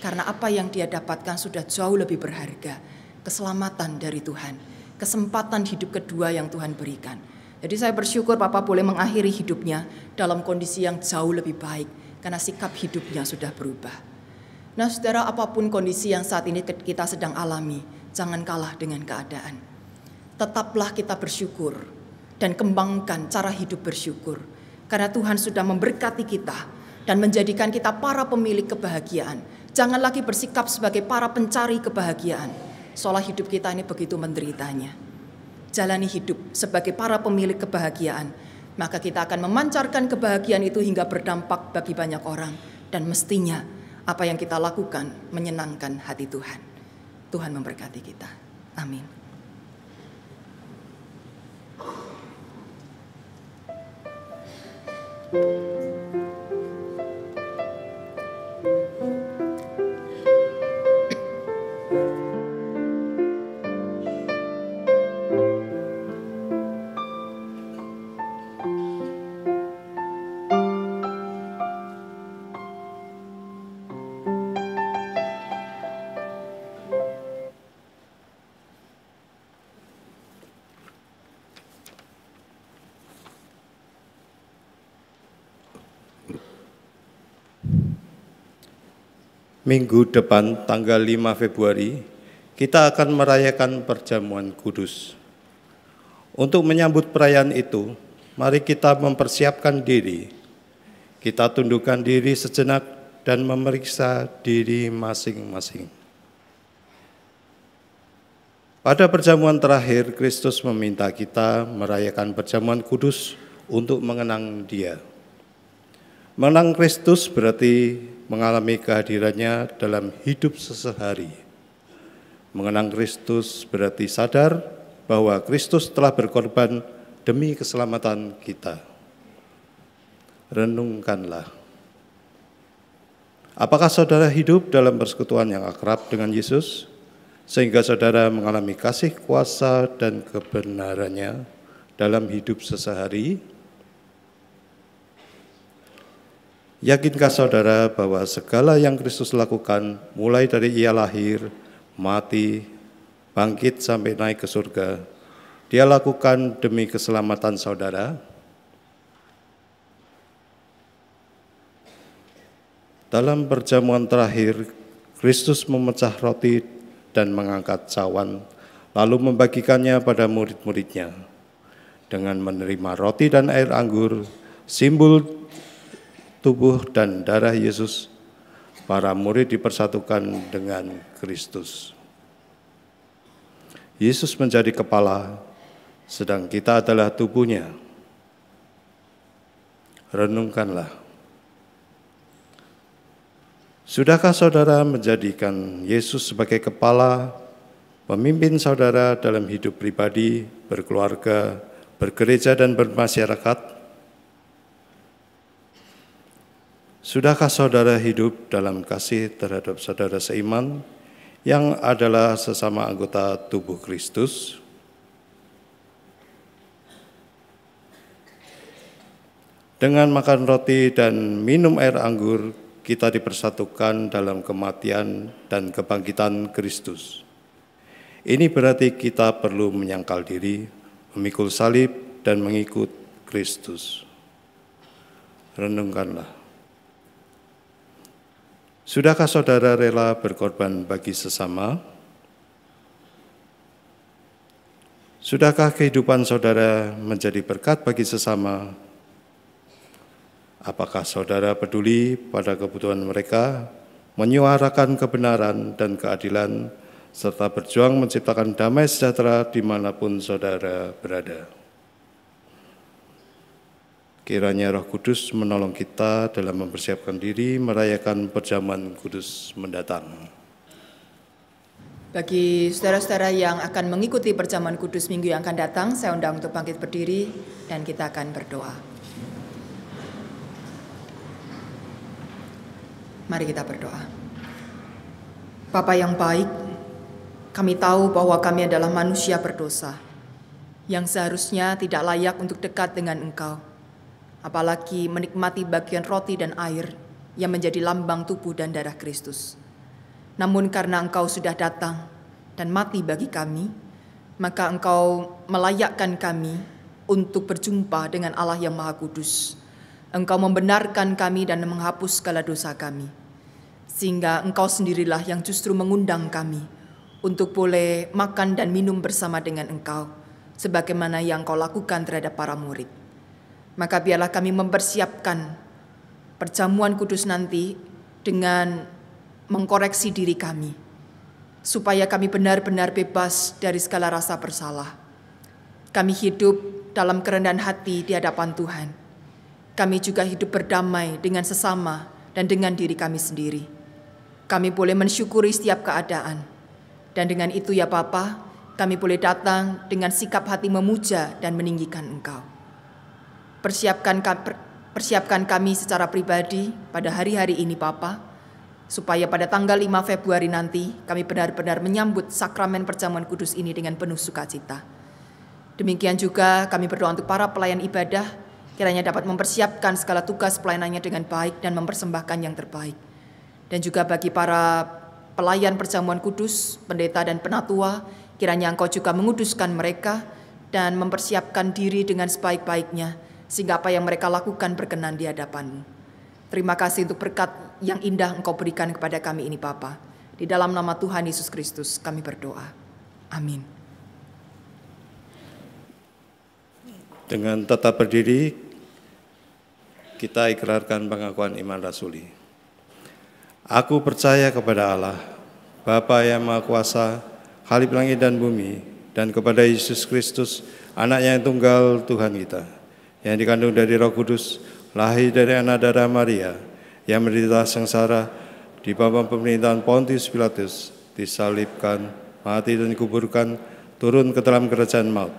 Karena apa yang dia dapatkan sudah jauh lebih berharga. Keselamatan dari Tuhan, kesempatan hidup kedua yang Tuhan berikan. Jadi saya bersyukur papa boleh mengakhiri hidupnya dalam kondisi yang jauh lebih baik. Karena sikap hidupnya sudah berubah. Nah saudara, apapun kondisi yang saat ini kita sedang alami, jangan kalah dengan keadaan. Tetaplah kita bersyukur dan kembangkan cara hidup bersyukur. Karena Tuhan sudah memberkati kita dan menjadikan kita para pemilik kebahagiaan. Jangan lagi bersikap sebagai para pencari kebahagiaan. Soalnya hidup kita ini begitu menderitanya. Jalani hidup sebagai para pemilik kebahagiaan. Maka kita akan memancarkan kebahagiaan itu hingga berdampak bagi banyak orang. Dan mestinya apa yang kita lakukan menyenangkan hati Tuhan. Tuhan memberkati kita. Amin. Minggu depan tanggal 5 Februari kita akan merayakan perjamuan kudus. Untuk menyambut perayaan itu, mari kita mempersiapkan diri. Kita tundukkan diri sejenak dan memeriksa diri masing-masing. Pada perjamuan terakhir, Kristus meminta kita merayakan perjamuan kudus untuk mengenang Dia. Mengenang Kristus berarti mengalami kehadirannya dalam hidup sehari. Mengenang Kristus berarti sadar bahwa Kristus telah berkorban demi keselamatan kita. Renungkanlah. Apakah saudara hidup dalam persekutuan yang akrab dengan Yesus, sehingga saudara mengalami kasih kuasa dan kebenarannya dalam hidup sehari? Yakinkah saudara bahwa segala yang Kristus lakukan, mulai dari Ia lahir, mati, bangkit sampai naik ke surga, Dia lakukan demi keselamatan saudara? Dalam perjamuan terakhir, Kristus memecah roti dan mengangkat cawan, lalu membagikannya pada murid-muridnya. Dengan menerima roti dan air anggur, simbol tubuh dan darah Yesus, para murid dipersatukan dengan Kristus. Yesus menjadi kepala, sedang kita adalah tubuhnya. Renungkanlah. Sudahkah saudara menjadikan Yesus sebagai kepala, pemimpin saudara dalam hidup pribadi, berkeluarga, bergereja dan bermasyarakat? Sudahkah saudara hidup dalam kasih terhadap saudara seiman yang adalah sesama anggota tubuh Kristus? Dengan makan roti dan minum air anggur, kita dipersatukan dalam kematian dan kebangkitan Kristus. Ini berarti kita perlu menyangkal diri, memikul salib, dan mengikut Kristus. Renungkanlah. Sudahkah saudara rela berkorban bagi sesama? Sudahkah kehidupan saudara menjadi berkat bagi sesama? Apakah saudara peduli pada kebutuhan mereka, menyuarakan kebenaran dan keadilan, serta berjuang menciptakan damai sejahtera dimanapun saudara berada? Kiranya Roh Kudus menolong kita dalam mempersiapkan diri merayakan perjamuan kudus mendatang. Bagi saudara-saudara yang akan mengikuti perjamuan kudus minggu yang akan datang, saya undang untuk bangkit berdiri dan kita akan berdoa. Mari kita berdoa. Bapa yang baik, kami tahu bahwa kami adalah manusia berdosa yang seharusnya tidak layak untuk dekat dengan Engkau, apalagi menikmati bagian roti dan air yang menjadi lambang tubuh dan darah Kristus. Namun karena Engkau sudah datang dan mati bagi kami, maka Engkau melayakkan kami untuk berjumpa dengan Allah yang Maha Kudus. Engkau membenarkan kami dan menghapus segala dosa kami. Sehingga Engkau sendirilah yang justru mengundang kami untuk boleh makan dan minum bersama dengan Engkau, sebagaimana yang Engkau lakukan terhadap para murid. Maka biarlah kami mempersiapkan perjamuan kudus nanti dengan mengkoreksi diri kami, supaya kami benar-benar bebas dari segala rasa bersalah. Kami hidup dalam kerendahan hati di hadapan Tuhan. Kami juga hidup berdamai dengan sesama dan dengan diri kami sendiri. Kami boleh mensyukuri setiap keadaan. Dan dengan itu ya Bapa, kami boleh datang dengan sikap hati memuja dan meninggikan Engkau. Persiapkan kami secara pribadi pada hari-hari ini Bapa, supaya pada tanggal 5 Februari nanti kami benar-benar menyambut sakramen perjamuan kudus ini dengan penuh sukacita. Demikian juga kami berdoa untuk para pelayan ibadah, kiranya dapat mempersiapkan segala tugas pelayanannya dengan baik dan mempersembahkan yang terbaik. Dan juga bagi para pelayan perjamuan kudus, pendeta dan penatua, kiranya Engkau juga menguduskan mereka dan mempersiapkan diri dengan sebaik-baiknya, sehingga apa yang mereka lakukan berkenan di hadapan-Mu. Terima kasih untuk berkat yang indah Engkau berikan kepada kami ini Bapa. Di dalam nama Tuhan Yesus Kristus kami berdoa. Amin. Dengan tetap berdiri, kita ikrarkan pengakuan iman rasuli. Aku percaya kepada Allah, Bapa yang Maha Kuasa, Khalik langit dan bumi, dan kepada Yesus Kristus, Anaknya yang tunggal Tuhan kita, yang dikandung dari Roh Kudus, lahir dari anak darah Maria, yang menderita sengsara di bawah pemerintahan Pontius Pilatus, disalibkan, mati dan dikuburkan, turun ke dalam kerajaan maut.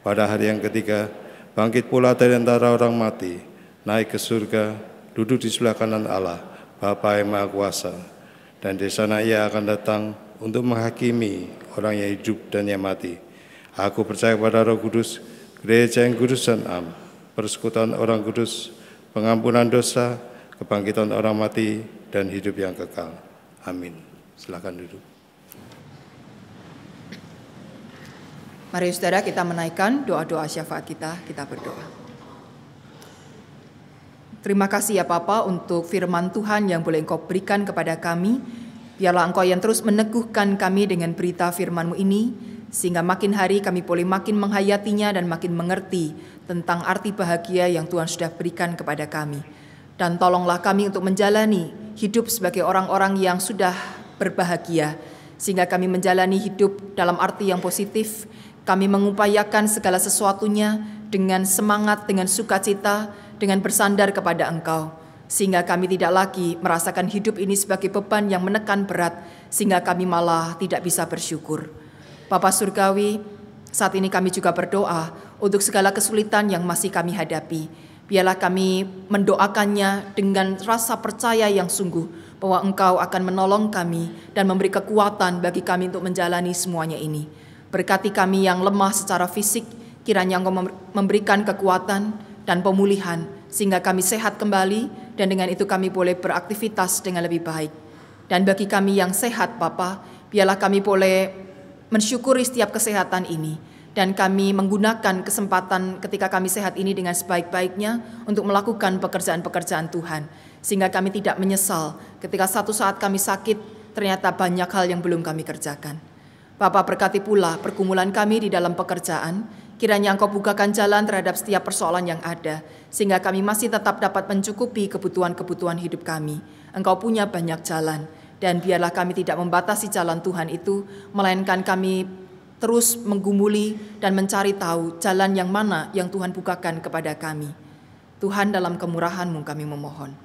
Pada hari yang ketiga, bangkit pula dari antara orang mati, naik ke surga, duduk di sebelah kanan Allah, Bapa yang Maha Kuasa. Dan di sana Ia akan datang untuk menghakimi orang yang hidup dan yang mati. Aku percaya kepada Roh Kudus, gereja yang kudus dan am, persekutuan orang kudus, pengampunan dosa, kebangkitan orang mati, dan hidup yang kekal. Amin. Silakan duduk. Mari saudara kita menaikkan doa-doa syafaat kita berdoa. Terima kasih ya Bapa untuk firman Tuhan yang boleh Engkau berikan kepada kami. Biarlah Engkau yang terus meneguhkan kami dengan berita firman-Mu ini, sehingga makin hari kami boleh makin menghayatinya dan makin mengerti tentang arti bahagia yang Tuhan sudah berikan kepada kami. Dan tolonglah kami untuk menjalani hidup sebagai orang-orang yang sudah berbahagia, sehingga kami menjalani hidup dalam arti yang positif. Kami mengupayakan segala sesuatunya dengan semangat, dengan sukacita, dengan bersandar kepada Engkau, sehingga kami tidak lagi merasakan hidup ini sebagai beban yang menekan berat, sehingga kami malah tidak bisa bersyukur. Bapa Surgawi, saat ini kami juga berdoa untuk segala kesulitan yang masih kami hadapi. Biarlah kami mendoakannya dengan rasa percaya yang sungguh bahwa Engkau akan menolong kami dan memberi kekuatan bagi kami untuk menjalani semuanya ini. Berkati kami yang lemah secara fisik, kiranya Engkau memberikan kekuatan dan pemulihan sehingga kami sehat kembali dan dengan itu kami boleh beraktivitas dengan lebih baik. Dan bagi kami yang sehat Bapa, biarlah kami boleh mensyukuri setiap kesehatan ini dan kami menggunakan kesempatan ketika kami sehat ini dengan sebaik-baiknya untuk melakukan pekerjaan-pekerjaan Tuhan, sehingga kami tidak menyesal ketika satu saat kami sakit ternyata banyak hal yang belum kami kerjakan. Bapa, berkati pula pergumulan kami di dalam pekerjaan, kiranya Engkau bukakan jalan terhadap setiap persoalan yang ada, sehingga kami masih tetap dapat mencukupi kebutuhan-kebutuhan hidup kami. Engkau punya banyak jalan, dan biarlah kami tidak membatasi jalan Tuhan itu, melainkan kami terus menggumuli dan mencari tahu jalan yang mana yang Tuhan bukakan kepada kami. Tuhan, dalam kemurahan-Mu kami memohon.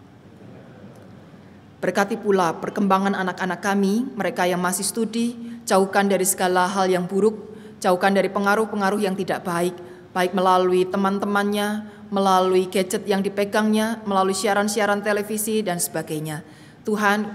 Berkati pula perkembangan anak-anak kami, mereka yang masih studi, jauhkan dari segala hal yang buruk, jauhkan dari pengaruh-pengaruh yang tidak baik, baik melalui teman-temannya, melalui gadget yang dipegangnya, melalui siaran-siaran televisi dan sebagainya. Tuhan,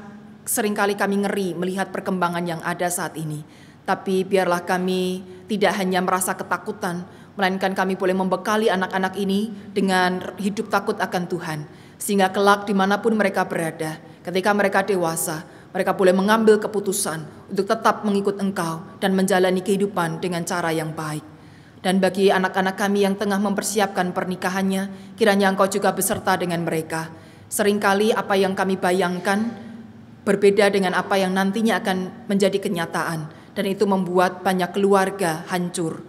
seringkali kami ngeri melihat perkembangan yang ada saat ini. Tapi biarlah kami tidak hanya merasa ketakutan, melainkan kami boleh membekali anak-anak ini dengan hidup takut akan Tuhan. Sehingga kelak dimanapun mereka berada, ketika mereka dewasa, mereka boleh mengambil keputusan untuk tetap mengikut Engkau dan menjalani kehidupan dengan cara yang baik. Dan bagi anak-anak kami yang tengah mempersiapkan pernikahannya, kiranya Engkau juga beserta dengan mereka. Seringkali apa yang kami bayangkan berbeda dengan apa yang nantinya akan menjadi kenyataan. Dan itu membuat banyak keluarga hancur.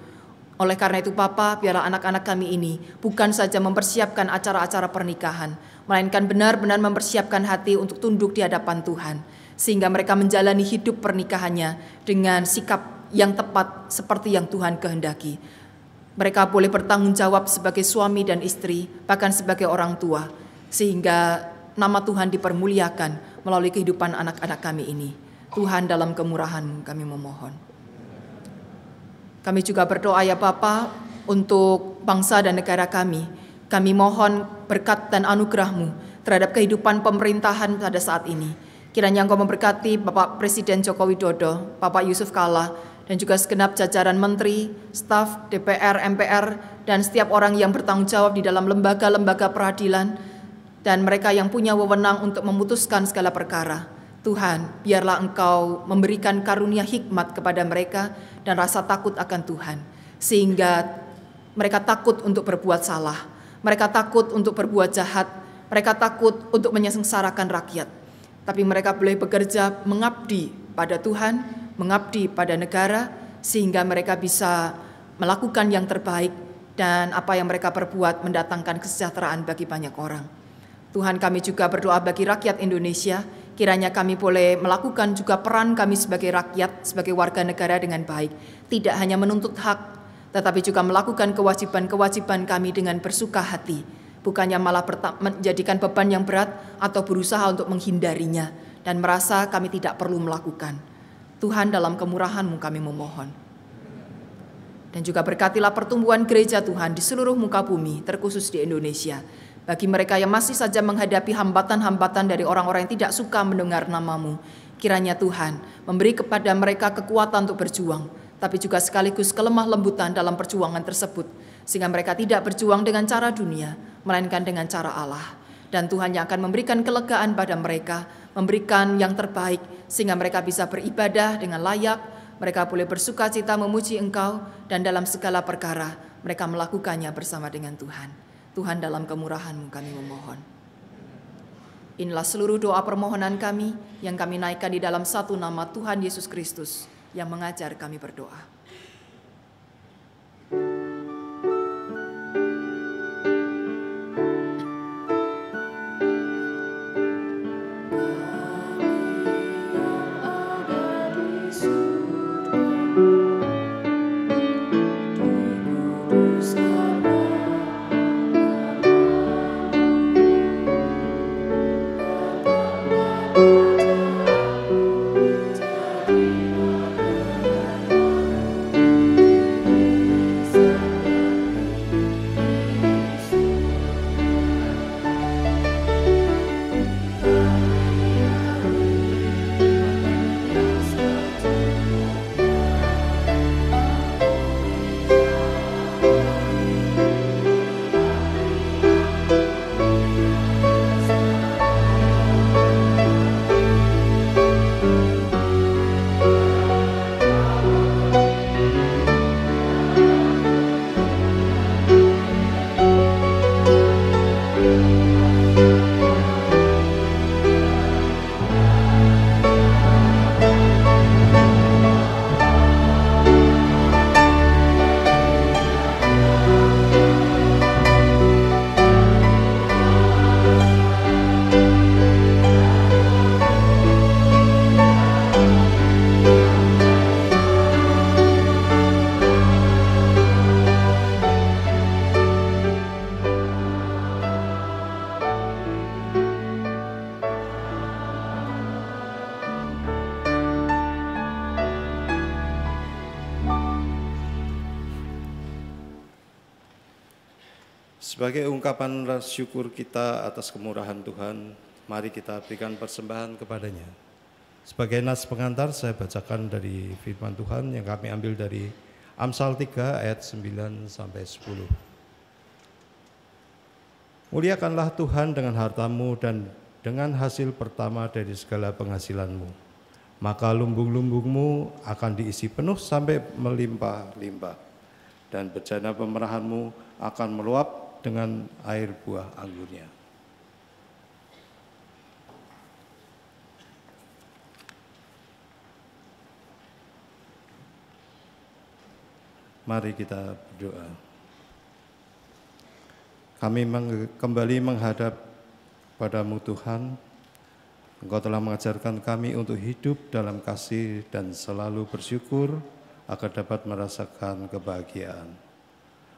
Oleh karena itu Bapa, biarlah anak-anak kami ini bukan saja mempersiapkan acara-acara pernikahan, melainkan benar-benar mempersiapkan hati untuk tunduk di hadapan Tuhan. Sehingga mereka menjalani hidup pernikahannya dengan sikap yang tepat seperti yang Tuhan kehendaki. Mereka boleh bertanggung jawab sebagai suami dan istri, bahkan sebagai orang tua, sehingga nama Tuhan dipermuliakan melalui kehidupan anak-anak kami ini. Tuhan, dalam kemurahan-Mu kami memohon. Kami juga berdoa ya Bapa untuk bangsa dan negara kami. Kami mohon berkat dan anugerah-Mu terhadap kehidupan pemerintahan pada saat ini. Kiranya Engkau memberkati Bapak Presiden Joko Widodo, Bapak Yusuf Kalla, dan juga segenap jajaran menteri, staf, DPR, MPR, dan setiap orang yang bertanggung jawab di dalam lembaga-lembaga peradilan, dan mereka yang punya wewenang untuk memutuskan segala perkara. Tuhan, biarlah Engkau memberikan karunia hikmat kepada mereka dan rasa takut akan Tuhan, sehingga mereka takut untuk berbuat salah, mereka takut untuk berbuat jahat, mereka takut untuk menyengsarakan rakyat, tapi mereka boleh bekerja mengabdi pada Tuhan, mengabdi pada negara, sehingga mereka bisa melakukan yang terbaik dan apa yang mereka perbuat mendatangkan kesejahteraan bagi banyak orang. Tuhan, kami juga berdoa bagi rakyat Indonesia, kiranya kami boleh melakukan juga peran kami sebagai rakyat, sebagai warga negara dengan baik, tidak hanya menuntut hak, tetapi juga melakukan kewajiban-kewajiban kami dengan bersuka hati, bukannya malah menjadikan beban yang berat atau berusaha untuk menghindarinya dan merasa kami tidak perlu melakukan. Tuhan, dalam kemurahan-Mu kami memohon. Dan juga berkatilah pertumbuhan gereja Tuhan di seluruh muka bumi, terkhusus di Indonesia. Bagi mereka yang masih saja menghadapi hambatan-hambatan dari orang-orang yang tidak suka mendengar nama-Mu, kiranya Tuhan memberi kepada mereka kekuatan untuk berjuang, tapi juga sekaligus kelemah lembutan dalam perjuangan tersebut, sehingga mereka tidak berjuang dengan cara dunia, melainkan dengan cara Allah. Dan Tuhan yang akan memberikan kelegaan pada mereka, memberikan yang terbaik, sehingga mereka bisa beribadah dengan layak, mereka boleh bersuka cita memuji Engkau, dan dalam segala perkara mereka melakukannya bersama dengan Tuhan. Tuhan, dalam kemurahan-Mu kami memohon. Inilah seluruh doa permohonan kami yang kami naikkan di dalam satu nama Tuhan Yesus Kristus yang mengajar kami berdoa. Sebagai ungkapan rasa syukur kita atas kemurahan Tuhan, mari kita berikan persembahan kepadanya. Sebagai nas pengantar, saya bacakan dari firman Tuhan yang kami ambil dari Amsal 3 ayat 9 sampai 10. Muliakanlah Tuhan dengan hartamu dan dengan hasil pertama dari segala penghasilanmu. Maka lumbung-lumbungmu akan diisi penuh sampai melimpah-limpah, dan bejana pemerahanmu akan meluap dengan air buah anggurnya. Mari kita berdoa. Kami kembali menghadap padamu Tuhan. Engkau telah mengajarkan kami untuk hidup dalam kasih dan selalu bersyukur agar dapat merasakan kebahagiaan.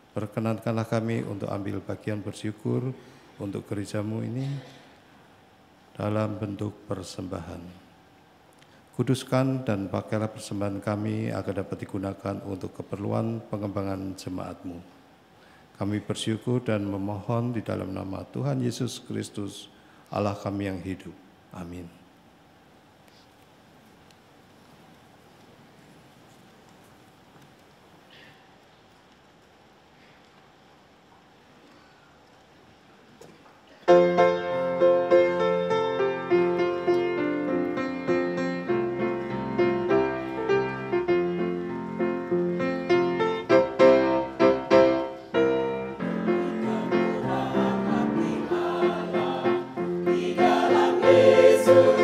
Perkenankanlah kami untuk ambil bagian bersyukur untuk gerejamu ini dalam bentuk persembahan. Kuduskan dan pakailah persembahan kami agar dapat digunakan untuk keperluan pengembangan jemaat-Mu. Kami bersyukur dan memohon di dalam nama Tuhan Yesus Kristus, Allah kami yang hidup. Amin. Yesus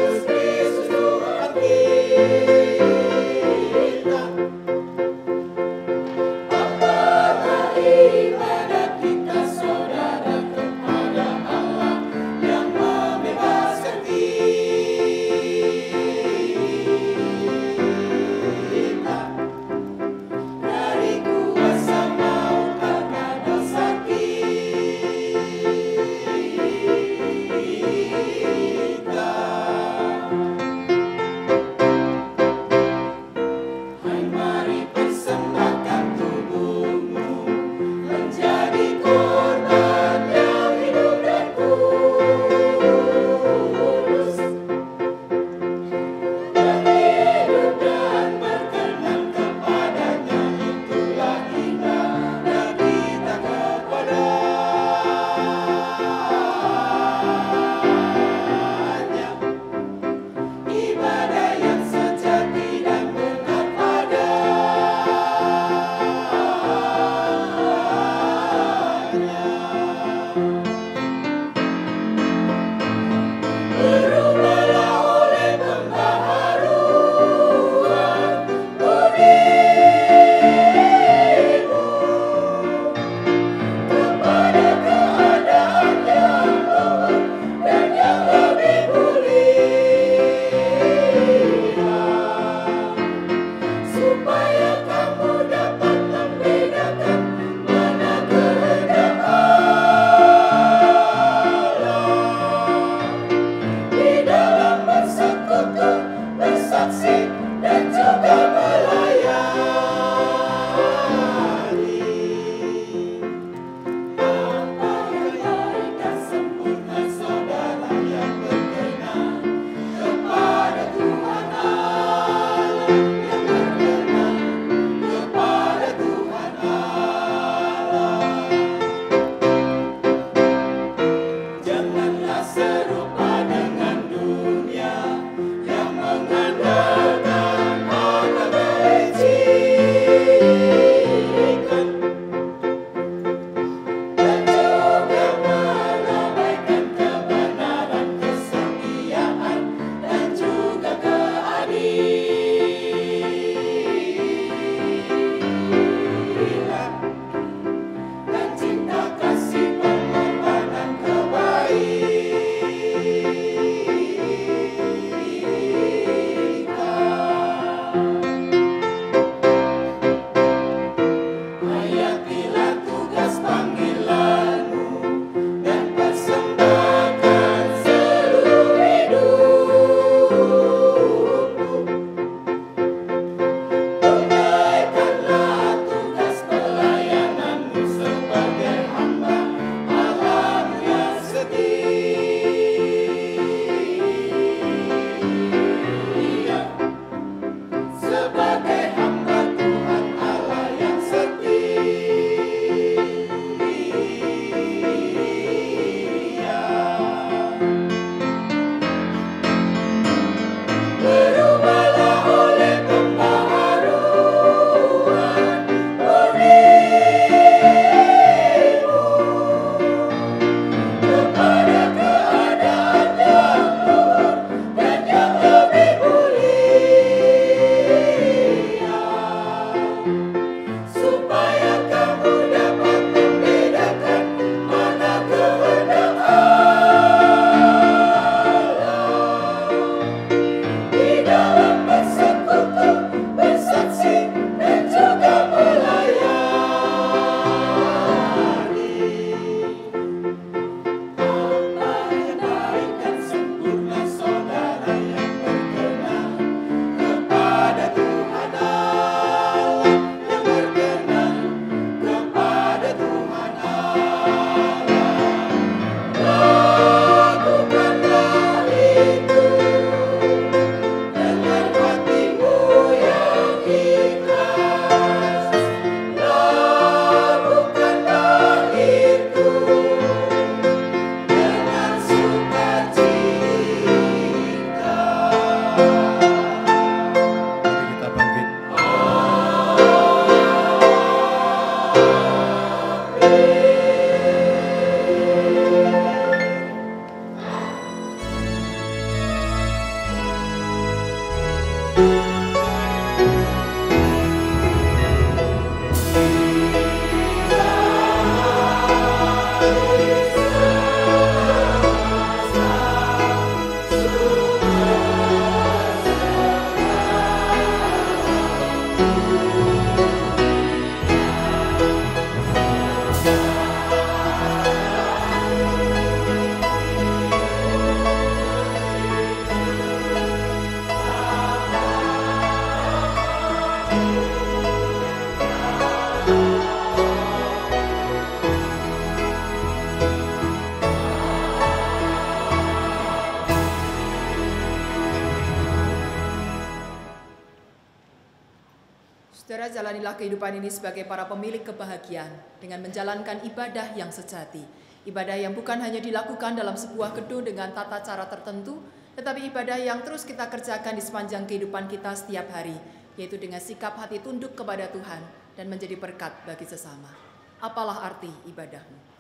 Saudara, jalanilah kehidupan ini sebagai para pemilik kebahagiaan dengan menjalankan ibadah yang sejati. Ibadah yang bukan hanya dilakukan dalam sebuah gedung dengan tata cara tertentu, tetapi ibadah yang terus kita kerjakan di sepanjang kehidupan kita setiap hari, yaitu dengan sikap hati tunduk kepada Tuhan dan menjadi berkat bagi sesama. Apalah arti ibadahmu?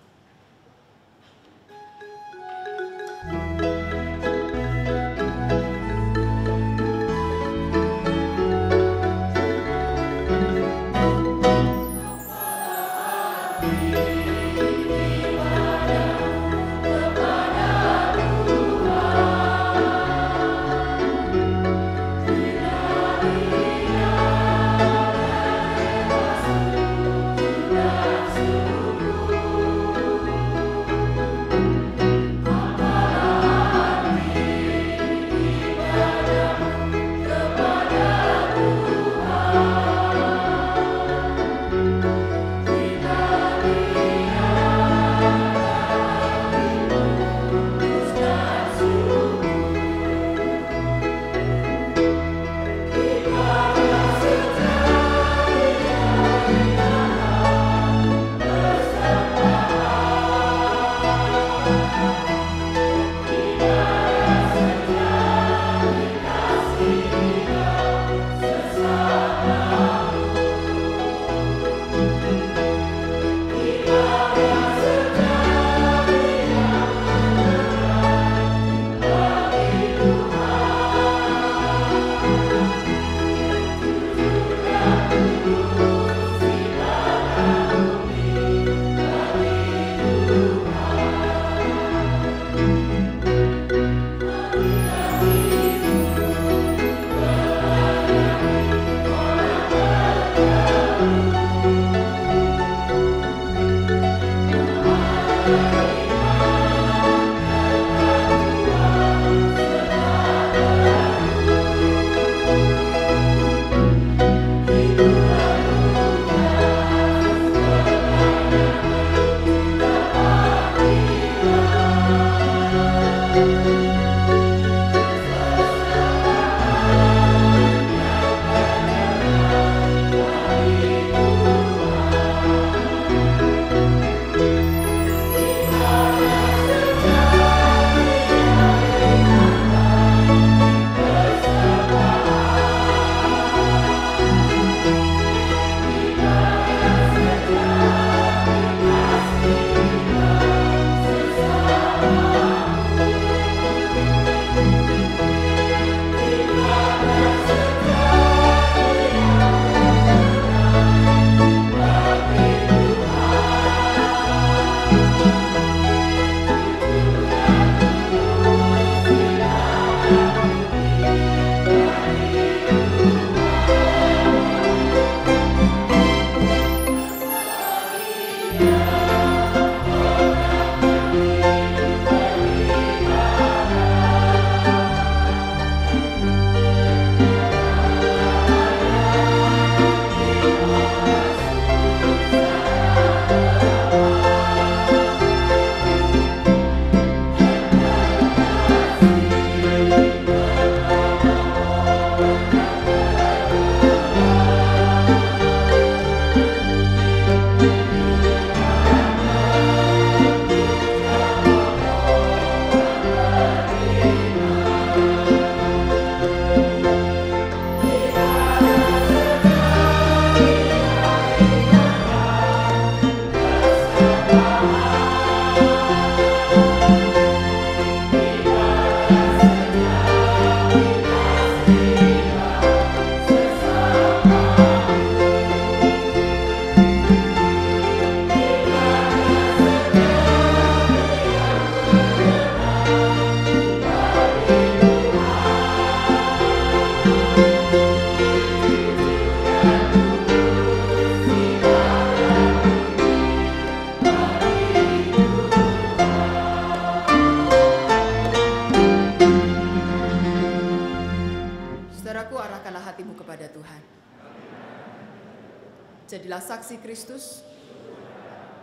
Jadilah saksi Kristus,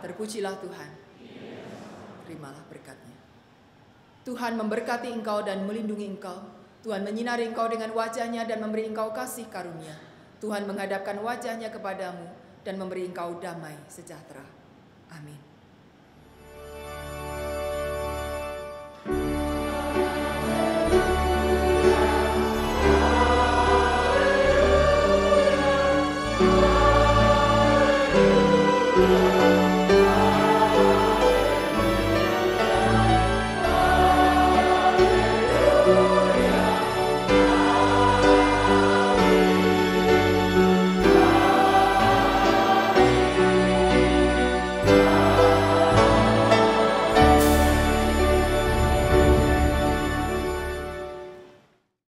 terpujilah Tuhan. Terimalah berkat-Nya. Tuhan memberkati engkau dan melindungi engkau. Tuhan menyinari engkau dengan wajah-Nya dan memberi engkau kasih karunia. Tuhan menghadapkan wajahnya kepadamu dan memberi engkau damai sejahtera. Amin.